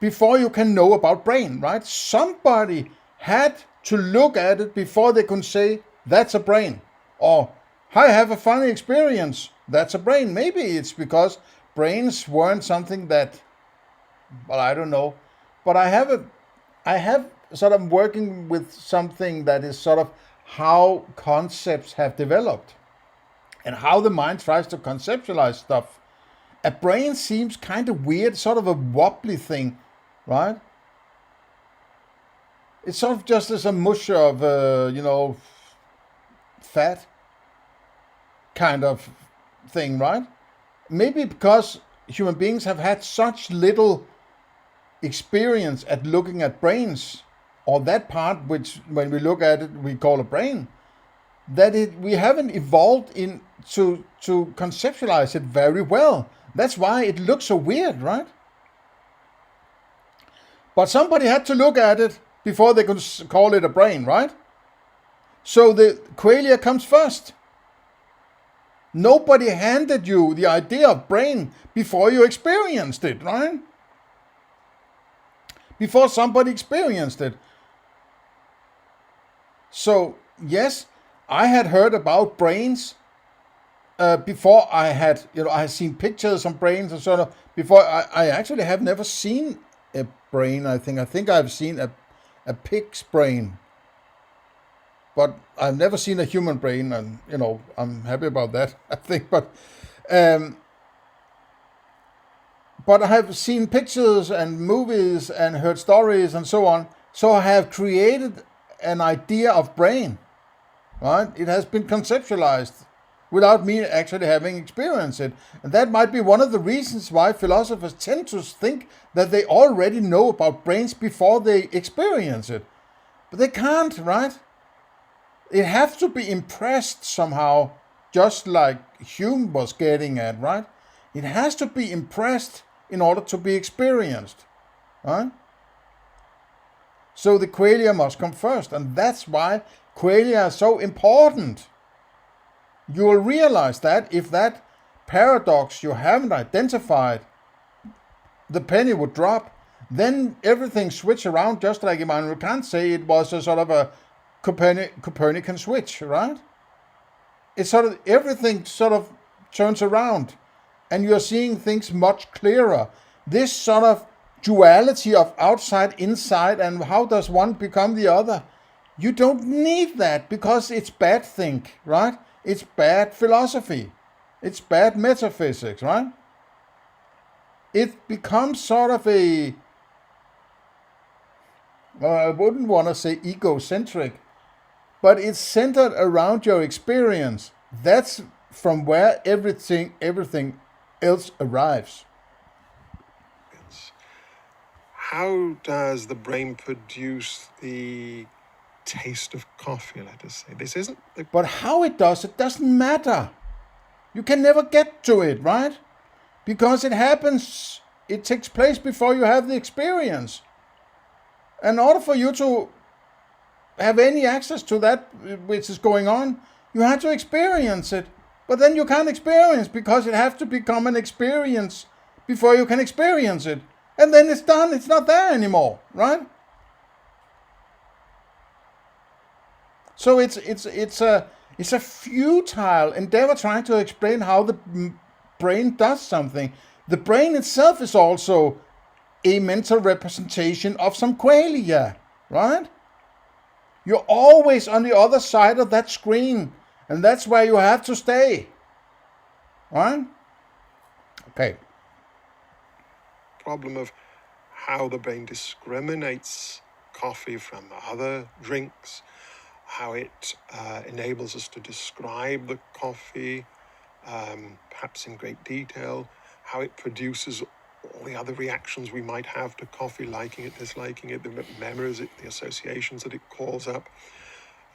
before you can know about brain, right? Somebody had to look at it before they could say, that's a brain. Or, I have a funny experience, that's a brain. Maybe it's because brains weren't something that, well, I don't know. But I have sort of working with something that is sort of how concepts have developed and how the mind tries to conceptualize stuff. A brain seems kind of weird, sort of a wobbly thing, right? It's sort of just as a mush of, fat kind of thing, right? Maybe because human beings have had such little experience at looking at brains, or that part which, when we look at it, we call a brain, that we haven't evolved to conceptualize it very well. That's why it looks so weird, right? But somebody had to look at it before they could call it a brain, right? So the qualia comes first. Nobody handed you the idea of brain before you experienced it, right? before somebody experienced it. So, yes, I had heard about brains before I had, I had seen pictures of brains and sort of, before I actually have never seen a brain, I think I've seen a pig's brain, but I've never seen a human brain, and, I'm happy about that, I think, but I have seen pictures and movies and heard stories and so on, so I have created an idea of brain, right? It has been conceptualized without me actually having experienced it. And that might be one of the reasons why philosophers tend to think that they already know about brains before they experience it. But they can't, right? It has to be impressed somehow, just like Hume was getting at, right? It has to be impressed in order to be experienced, right? So the qualia must come first, and that's why qualia are so important. You will realize that if that paradox you haven't identified, the penny would drop, then everything switch around, just like Immanuel Kant say it was a sort of a Copernican switch, right? It's sort of, everything sort of turns around, and you're seeing things much clearer. This sort of duality of outside, inside, and how does one become the other? You don't need that, because it's bad think, right? It's bad philosophy. It's bad metaphysics, right? It becomes sort of I wouldn't want to say egocentric, but it's centered around your experience. That's from where everything else arrives. How does the brain produce the taste of coffee, let us say? This isn't the... But how it doesn't matter. You can never get to it, right? Because it happens, it takes place before you have the experience. In order for you to have any access to that which is going on, you have to experience it. But then you can't experience, because it has to become an experience before you can experience it. And then it's done, it's not there anymore, right? So it's a futile endeavor trying to explain how the brain does something. The brain itself is also a mental representation of some qualia, right? You're always on the other side of that screen, and that's where you have to stay, right? Okay. Problem of how the brain discriminates coffee from other drinks, how it enables us to describe the coffee, perhaps in great detail, how it produces all the other reactions we might have to coffee, liking it, disliking it, the memories, the associations that it calls up,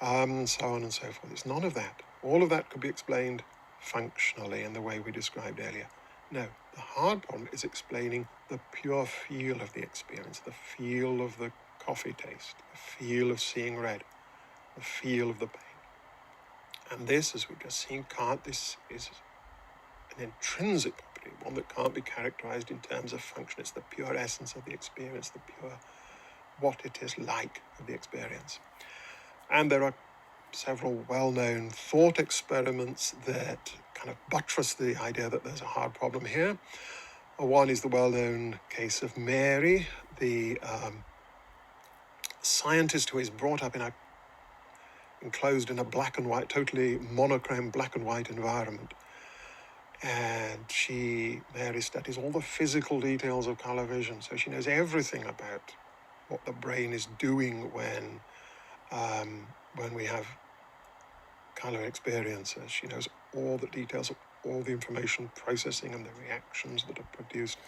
so on and so forth. It's none of that. All of that could be explained functionally in the way we described earlier. No, the hard problem is explaining the pure feel of the experience, the feel of the coffee taste, the feel of seeing red, the feel of the pain. And this, as we've just seen, this is an intrinsic property, one that can't be characterized in terms of function. It's the pure essence of the experience, the pure what it is like of the experience. And there are several well-known thought experiments that kind of buttress the idea that there's a hard problem here. One is the well-known case of Mary, the scientist who is brought up enclosed in a black and white, totally monochrome black and white environment. And Mary studies all the physical details of color vision, so she knows everything about what the brain is doing when we have color experiences. She knows all the details of all the information processing and the reactions that are produced,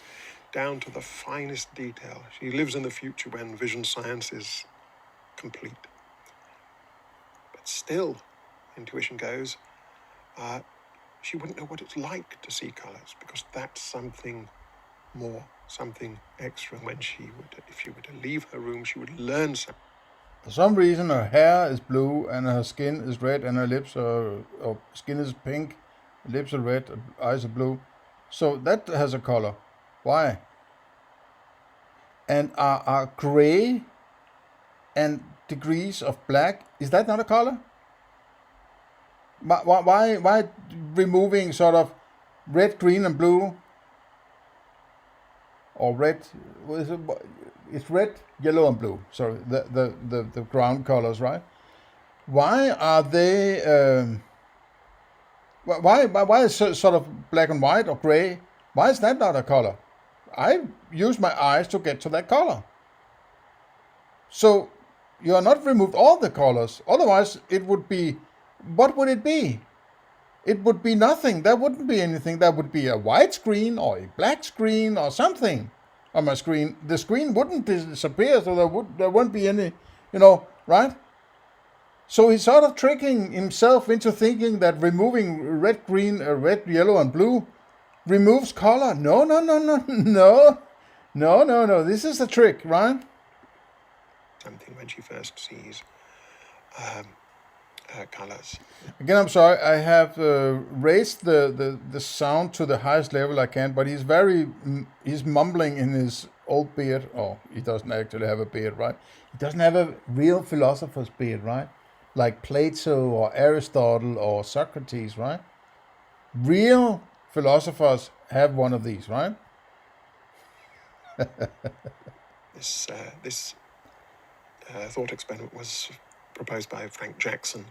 down to the finest detail. She lives in the future when vision science is complete. But still, intuition goes, she wouldn't know what it's like to see colors, because that's something more, something extra. When if she were to leave her room, she would learn something. For some reason, her hair is blue and her skin is red, and her lips or skin is pink, lips are red, eyes are blue. So that has a color. Why? and are gray and degrees of black. Is that not a color? Why removing sort of red, green, and blue, or red? It's red, yellow, and blue. Sorry, the ground colors, right? Why are they? Why is sort of black and white or gray? Why is that not a color? I use my eyes to get to that color. So you are not removed all the colors. Otherwise, it would be, what would it be? It would be nothing. There wouldn't be anything. There would be a white screen or a black screen or something on my screen. The screen wouldn't disappear, so there wouldn't be any, right? So he's sort of tricking himself into thinking that removing red, green, red, yellow, and blue removes color. No. This is a trick, right? Something when she first sees colors. Again, I'm sorry. I have raised the sound to the highest level I can, but he's mumbling in his old beard. Oh, he doesn't actually have a beard, right? He doesn't have a real philosopher's beard, right? Like Plato or Aristotle or Socrates, right? Real philosophers have one of these, right? This thought experiment was proposed by Frank Jackson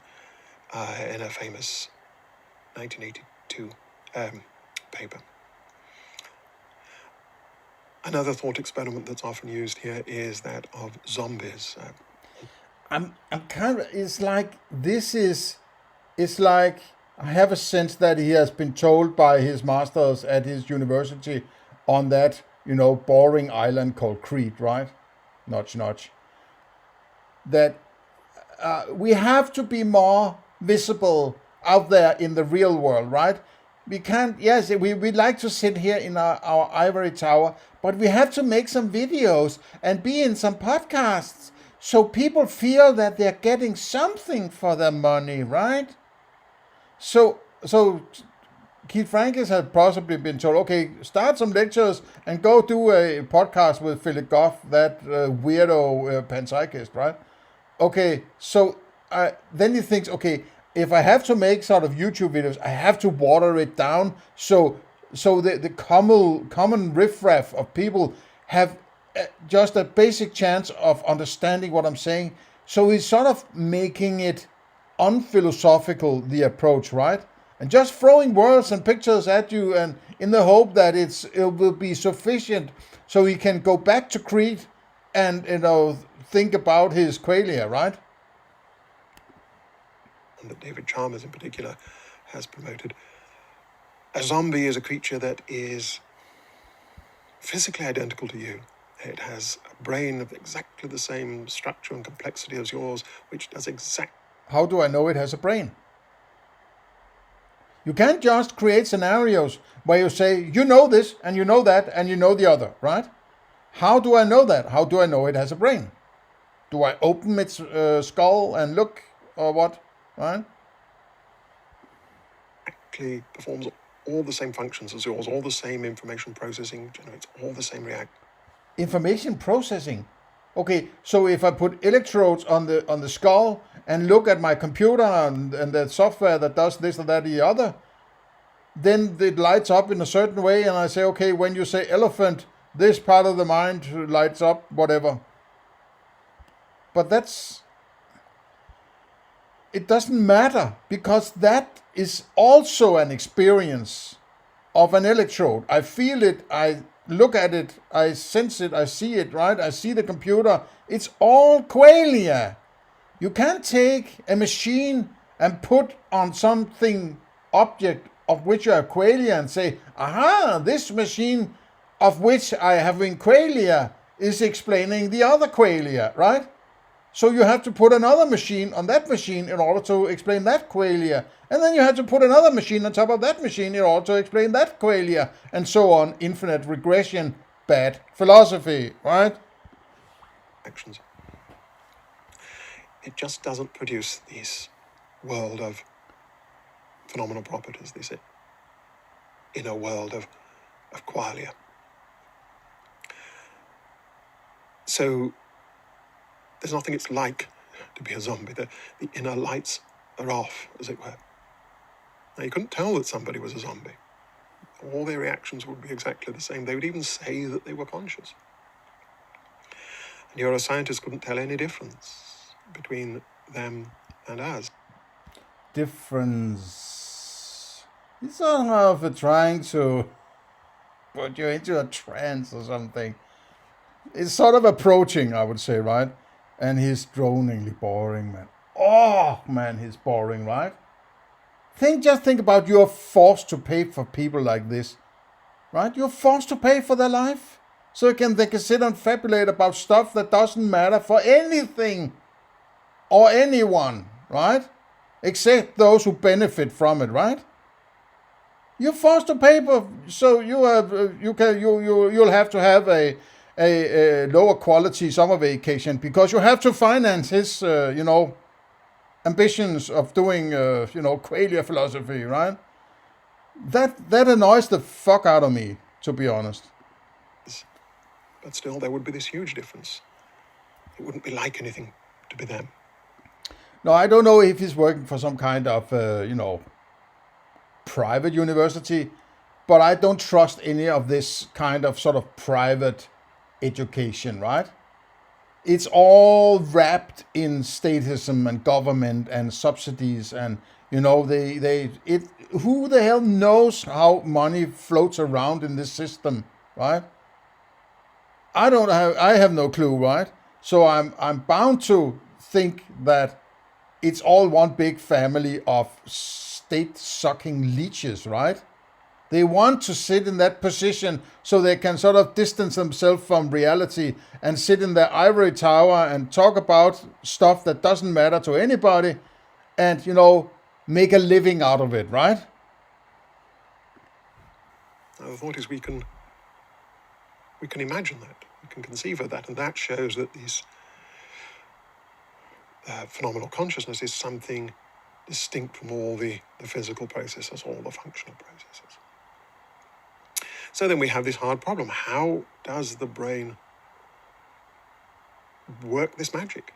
in a famous 1982 paper. Another thought experiment that's often used here is that of zombies. I'm kind of, it's like I have a sense that he has been told by his masters at his university on that, boring island called Crete, right? Notch, notch. That we have to be more visible out there in the real world, right? We can't, yes, we'd like to sit here in our ivory tower, but we have to make some videos and be in some podcasts so people feel that they're getting something for their money, right? So Keith Frankish has possibly been told, okay, start some lectures and go do a podcast with Philip Goff, that weirdo panpsychist, right? Okay, so then he thinks, okay, if I have to make sort of YouTube videos, I have to water it down so the common riffraff of people have just a basic chance of understanding what I'm saying. So he's sort of making it unphilosophical, the approach, right? And just throwing words and pictures at you, and in the hope that it will be sufficient so he can go back to Crete and think about his qualia, right? And that David Chalmers in particular has promoted. A zombie is a creature that is physically identical to you. It has a brain of exactly the same structure and complexity as yours, which does exactly... How do I know it has a brain? You can't just create scenarios where you say, you know this, and you know that, and you know the other, right? How do I know that? How do I know it has a brain? Do I open its skull and look, or what, right? Actually performs all the same functions as yours, all the same information processing, generates all the same react. Information processing. Okay, so if I put electrodes on the skull and look at my computer and the software that does this or that or the other, then it lights up in a certain way, and I say, okay, when you say elephant, this part of the mind lights up, whatever. But it doesn't matter, because that is also an experience of an electrode. I feel it, I look at it, I sense it, I see it, right? I see the computer. It's all qualia. You can't take a machine and put on something, object of which you have qualia, and say, aha, this machine of which I have in qualia is explaining the other qualia, right? So you have to put another machine on that machine in order to explain that qualia. And then you have to put another machine on top of that machine in order to explain that qualia. And so on. Infinite regression. Bad philosophy, right? Actions. It just doesn't produce this world of phenomenal properties, this inner world of qualia. So there's nothing it's like to be a zombie. The inner lights are off, as it were. Now, you couldn't tell that somebody was a zombie. All their reactions would be exactly the same. They would even say that they were conscious. And neuroscientists couldn't tell any difference between them and us. Difference. It's somehow trying to put you into a trance or something. It's sort of approaching, I would say, right? And he's droningly boring, man. Oh, man, he's boring, right? Just think about you're forced to pay for people like this, right? You're forced to pay for their life so they can sit and fabulate about stuff that doesn't matter for anything or anyone, right? Except those who benefit from it, right? You're forced to pay for, so you'll have to have a lower quality summer vacation because you have to finance his ambitions of doing qualia philosophy, right? That annoys the fuck out of me, to be honest. But still, there would be this huge difference. It wouldn't be like anything to be them. No, I don't know if he's working for some kind of private university, but I don't trust any of this kind of sort of private education, right? It's all wrapped in statism and government and subsidies, and who the hell knows how money floats around in this system, right? I have no clue, right? So I'm bound to think that it's all one big family of state-sucking leeches, right? They want to sit in that position so they can sort of distance themselves from reality and sit in their ivory tower and talk about stuff that doesn't matter to anybody and, make a living out of it, right? Now, the thought is we can imagine that. We can conceive of that. And that shows that these phenomenal consciousness is something distinct from all the physical processes, all the functional processes. So then we have this hard problem. How does the brain work this magic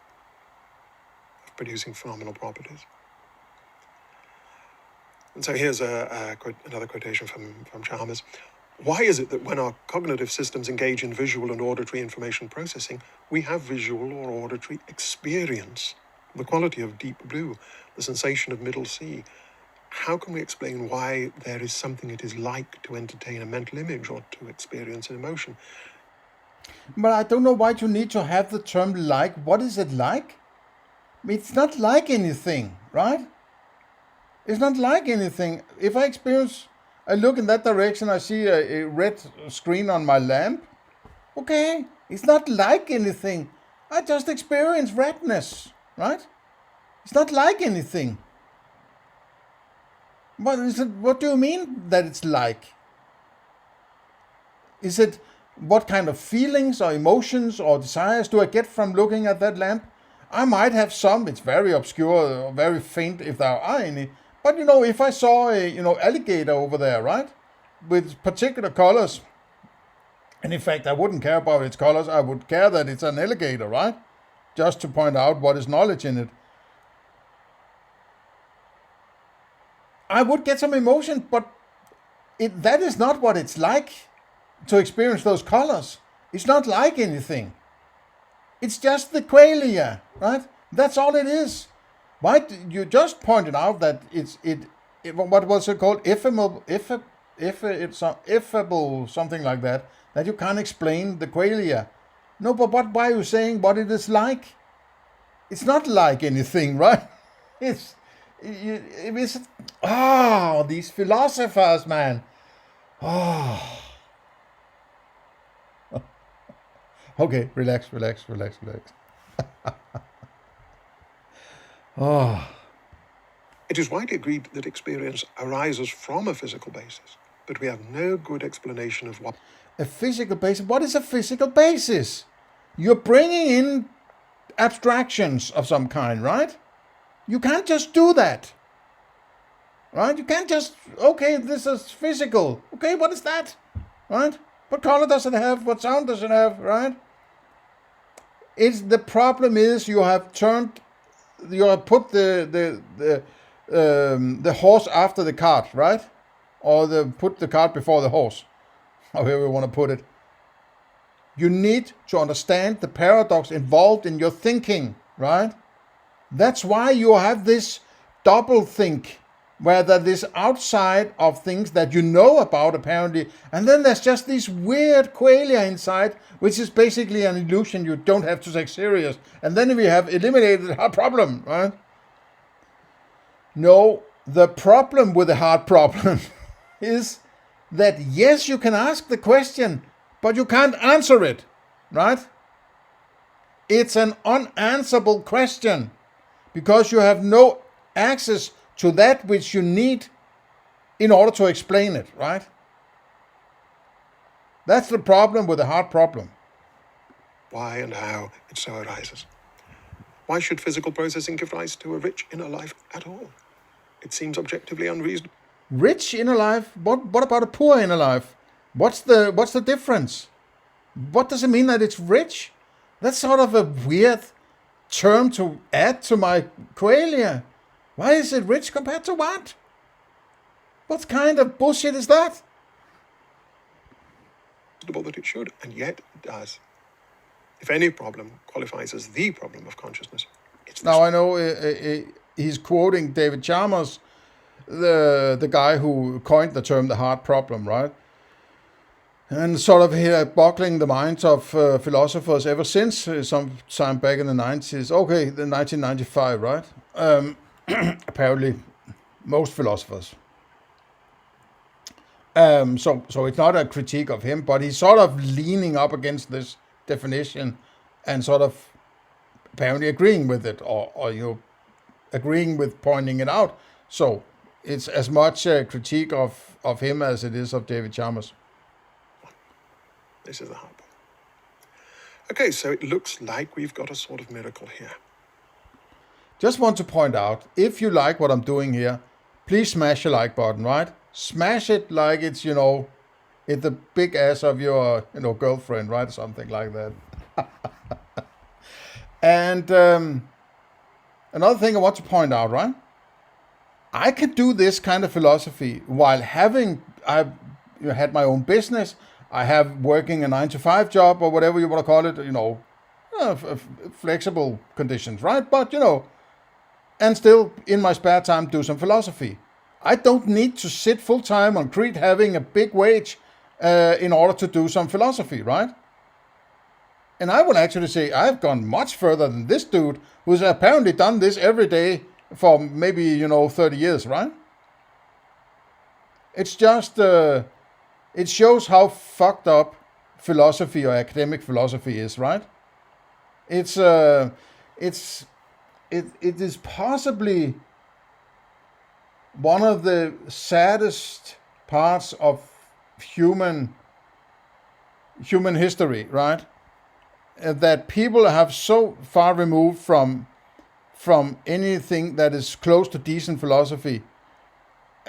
of producing phenomenal properties? And so here's another quotation from Chalmers. Why is it that when our cognitive systems engage in visual and auditory information processing, we have visual or auditory experience, the quality of deep blue, the sensation of middle sea? How can we explain why there is something it is like to entertain a mental image or to experience an emotion? But I don't know why you need to have the term like. What is it like? I mean, it's not like anything, right? It's not like anything. If I look in that direction, I see a red screen on my lamp. Okay, it's not like anything. I just experience redness, right? It's not like anything. What do you mean that it's like? Is it what kind of feelings or emotions or desires do I get from looking at that lamp? I might have some. It's very obscure or very faint if there are any. But if I saw a alligator over there, right, with particular colors, and in fact I wouldn't care about its colors. I would care that it's an alligator, right? Just to point out what is knowledge in it. I would get some emotion, but that is not what it's like to experience those colors. It's not like anything. It's just the qualia, right? That's all it is. Why you just pointed out that what was it called? Ineffable, something like that. That you can't explain the qualia. No, but why are you saying what it is like? It's not like anything, right? These philosophers, man. Okay, relax. It is widely agreed that experience arises from a physical basis, but we have no good explanation of what... A physical basis? What is a physical basis? You're bringing in abstractions of some kind, right? You can't just do that. Right? You can't just, okay, this is physical. Okay, what is that? Right? What color does it have? What sound does it have? Right? the problem is you have put the horse after the cart, right? Or put the cart before the horse, however you want to put it. You need to understand the paradox involved in your thinking, right? That's why you have this double think, where there is outside of things that you know about apparently, and then there's just this weird qualia inside, which is basically an illusion you don't have to take serious. And then we have eliminated our problem, right? No, the problem with the hard problem is that yes, you can ask the question, but you can't answer it, right? It's an unanswerable question because you have no access to that which you need in order to explain it, right? That's the problem with the hard problem. Why and how it so arises. Why should physical processing give rise to a rich inner life at all? It seems objectively unreasonable. Rich inner life? What about a poor inner life? What's the difference? What does it mean that it's rich? That's sort of a weird term to add to my qualia. Why is it rich compared to what? What kind of bullshit is that? That it should, and yet it does. If any problem qualifies as the problem of consciousness, it's this. Now I know he's quoting David Chalmers, the guy who coined the term the hard problem, right? And sort of here boggling the minds of philosophers ever since some time back in the 90s. Okay, the 1995, right? Apparently, most philosophers. So it's not a critique of him, but he's sort of leaning up against this definition and sort of apparently agreeing with it, or agreeing with pointing it out. So it's as much a critique of him as it is of David Chalmers. This is the hard part. Okay, so it looks like we've got a sort of miracle here. Just want to point out, if you like what I'm doing here, please smash the like button, right? Smash it like it's, it's the big ass of your, girlfriend, right? Something like that. And another thing I want to point out, right? I could do this kind of philosophy while I've had my own business. I have working a 9-to-5 job or whatever you want to call it, flexible conditions, right? But, and still in my spare time do some philosophy. I don't need to sit full time on Crete having a big wage in order to do some philosophy, right? And I would actually say I've gone much further than this dude who's apparently done this every day for maybe, 30 years, right? It's just, it shows how fucked up philosophy or academic philosophy is, right? It is possibly one of the saddest parts of human history, right? That people have so far removed from anything that is close to decent philosophy,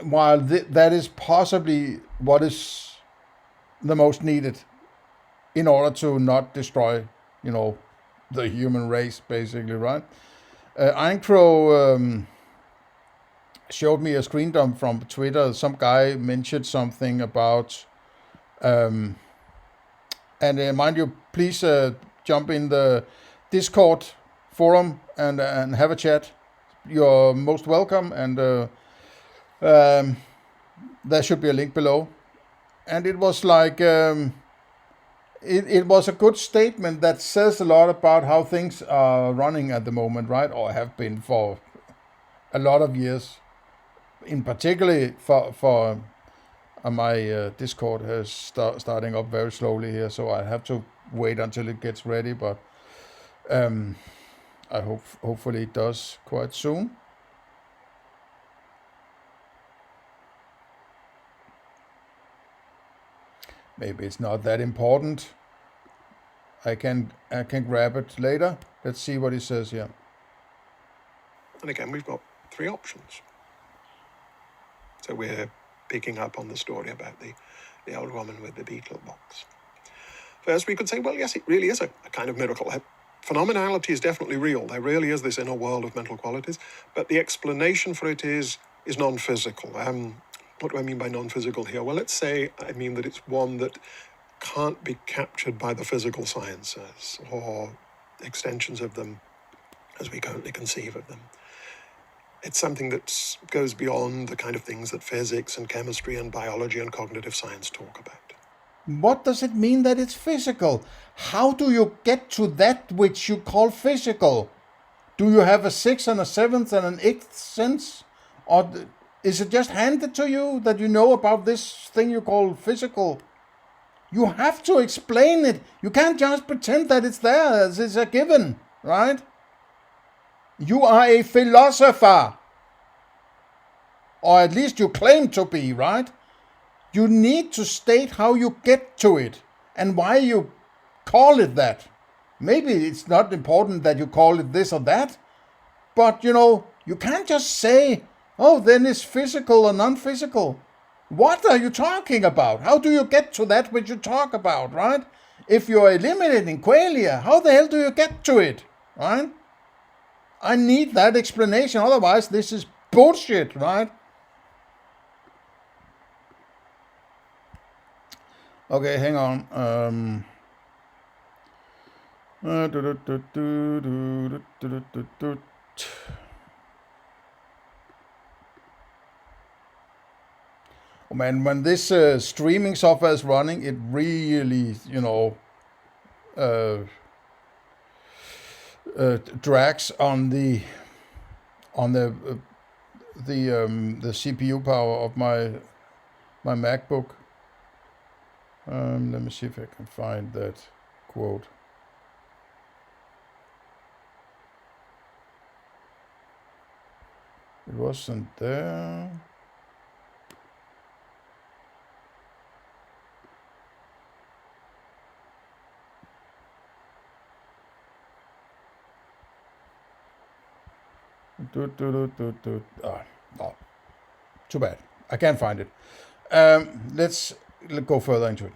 while that is possibly what is the most needed in order to not destroy, the human race, basically, right? Eincrow showed me a screen dump from Twitter. Some guy mentioned something about, and mind you, please jump in the Discord forum and have a chat. You're most welcome, and there should be a link below. And it was like, it was a good statement that says a lot about how things are running at the moment, right? Or have been for a lot of years. In particularly for my Discord is starting up very slowly here, so I have to wait until it gets ready. But I hopefully it does quite soon. Maybe it's not that important. I can grab it later. Let's see what he says here. And again, we've got 3 options. So we're picking up on the story about the old woman with the beetle box. First, we could say, well, yes, it really is a kind of miracle. phenomenality is definitely real. There really is this inner world of mental qualities, but the explanation for it is non-physical. What do I mean by non-physical here? Well, let's say I mean that it's one that can't be captured by the physical sciences or extensions of them as we currently conceive of them. It's something that goes beyond the kind of things that physics and chemistry and biology and cognitive science talk about. What does it mean that it's physical? How do you get to that which you call physical? Do you have a sixth and a seventh and an eighth sense? Or is it just handed to you that you know about this thing you call physical? You have to explain it. You can't just pretend that it's there as it's a given, right? You are a philosopher. Or at least you claim to be, right? You need to state how you get to it and why you call it that. Maybe it's not important that you call it this or that, but you can't just say, oh, then it's physical or non-physical. What are you talking about? How do you get to that which you talk about, right? If you're eliminating qualia, how the hell do you get to it, right? I need that explanation, otherwise this is bullshit, right? Okay, hang on. Oh man, when this streaming software is running, it really, drags on the CPU power of my MacBook. Let me see if I can find that quote. It wasn't there. No. Too bad. I can't find it. Let's go further into it.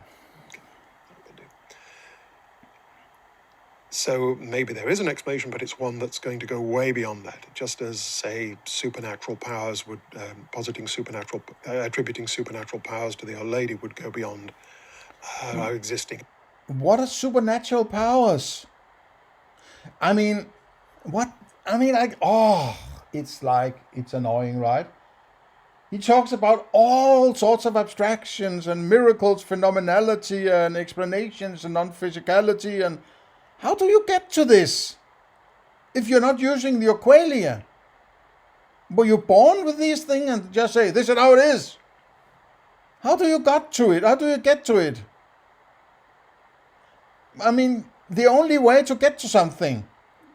So maybe there is an explanation, but it's one that's going to go way beyond that. Just as, say, supernatural powers would, attributing supernatural powers to the Old Lady would go beyond our existing. What are supernatural powers? I mean, what? I mean, it's annoying, right? He talks about all sorts of abstractions and miracles, phenomenality and explanations and non-physicality. And how do you get to this if you're not using the qualia? Were you born with these things and just say, this is how it is? How do you get to it? How do you get to it? I mean, the only way to get to something,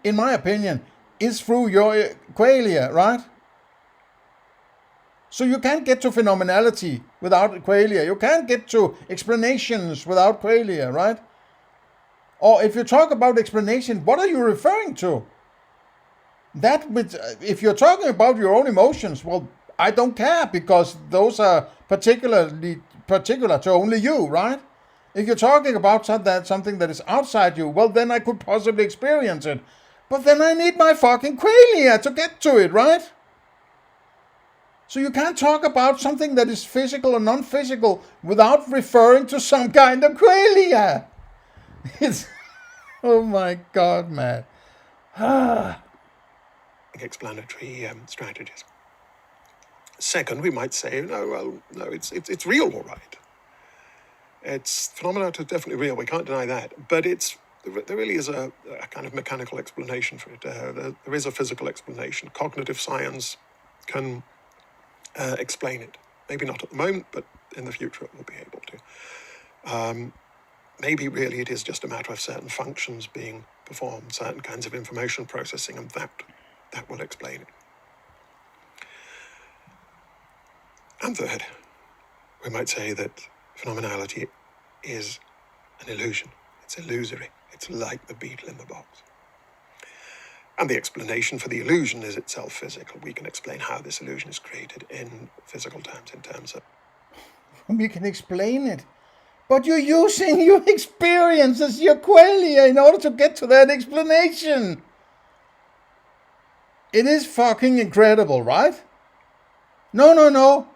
in my opinion, is through your qualia, right? So you can't get to phenomenality without qualia. You can't get to explanations without qualia, right? Or if you talk about explanation, what are you referring to? That which, if you're talking about your own emotions, well, I don't care, because those are particular to only you, right? If you're talking about something that is outside you, well, then I could possibly experience it. But then I need my fucking qualia to get to it, right? So you can't talk about something that is physical or non-physical without referring to some kind of qualia. It's, oh my God, man. Explanatory strategies. Second, we might say, no, it's real, all right. It's phenomena are definitely real. We can't deny that. But there really is a kind of mechanical explanation for it. There is a physical explanation. Cognitive science can explain it. Maybe not at the moment, but in the future it will be able to. Maybe really it is just a matter of certain functions being performed, certain kinds of information processing, and that will explain it. And third, we might say that phenomenality is an illusion. It's illusory. It's like the beetle in the box. And the explanation for the illusion is itself physical. We can explain how this illusion is created in physical terms, in terms of... We can explain it. But you're using your experience as your qualia in order to get to that explanation. It is fucking incredible, right? No.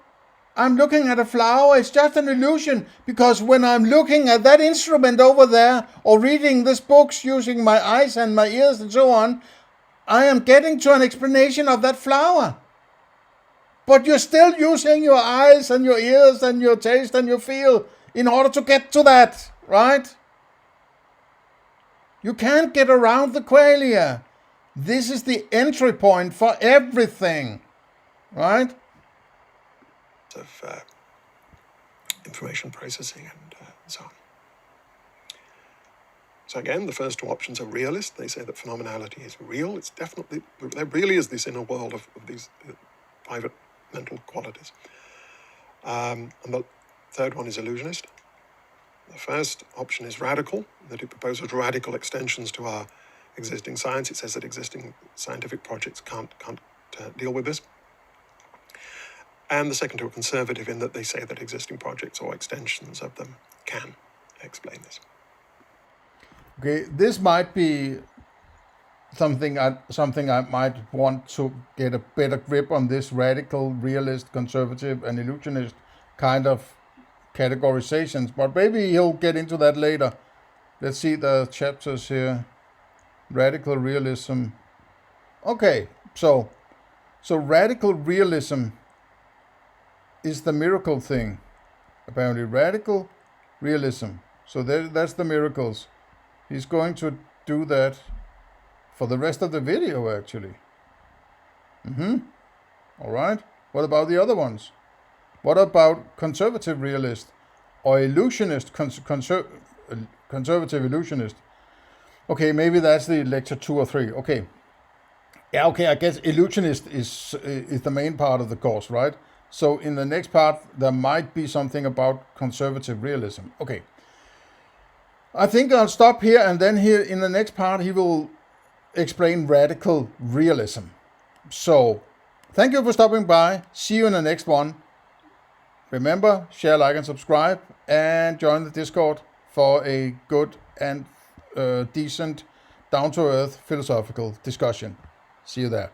I'm looking at a flower. It's just an illusion. Because when I'm looking at that instrument over there, or reading this books using my eyes and my ears and so on, I am getting to an explanation of that flower. But you're still using your eyes and your ears and your taste and your feel in order to get to that, right? You can't get around the qualia. This is the entry point for everything, right? Of information processing and so on. So again, the first two options are realist. They say that phenomenality is real. It's definitely, there really is this inner world of these private mental qualities. And the third one is illusionist. The first option is radical, that it proposes radical extensions to our existing science. It says that existing scientific projects can't deal with this. And the second two are conservative in that they say that existing projects or extensions of them can explain this. Okay, this might be something I might want to get a better grip on, this radical, realist, conservative, and illusionist kind of categorizations, but maybe he'll get into that later. Let's see the chapters here. Radical realism. Okay, so radical realism is the miracle thing. Apparently, radical realism. So that's the miracles. He's going to do that for the rest of the video, actually. All right. What about the other ones? What about conservative realist or illusionist, conservative illusionist? Okay, maybe that's the lecture 2 or 3. Okay. Yeah, okay, I guess illusionist is the main part of the course, right? So in the next part, there might be something about conservative realism. Okay. I think I'll stop here, and then here in the next part, he will explain radical realism. So, thank you for stopping by. See you in the next one. Remember, share, like, and subscribe, and join the Discord for a good and decent, down-to-earth philosophical discussion. See you there.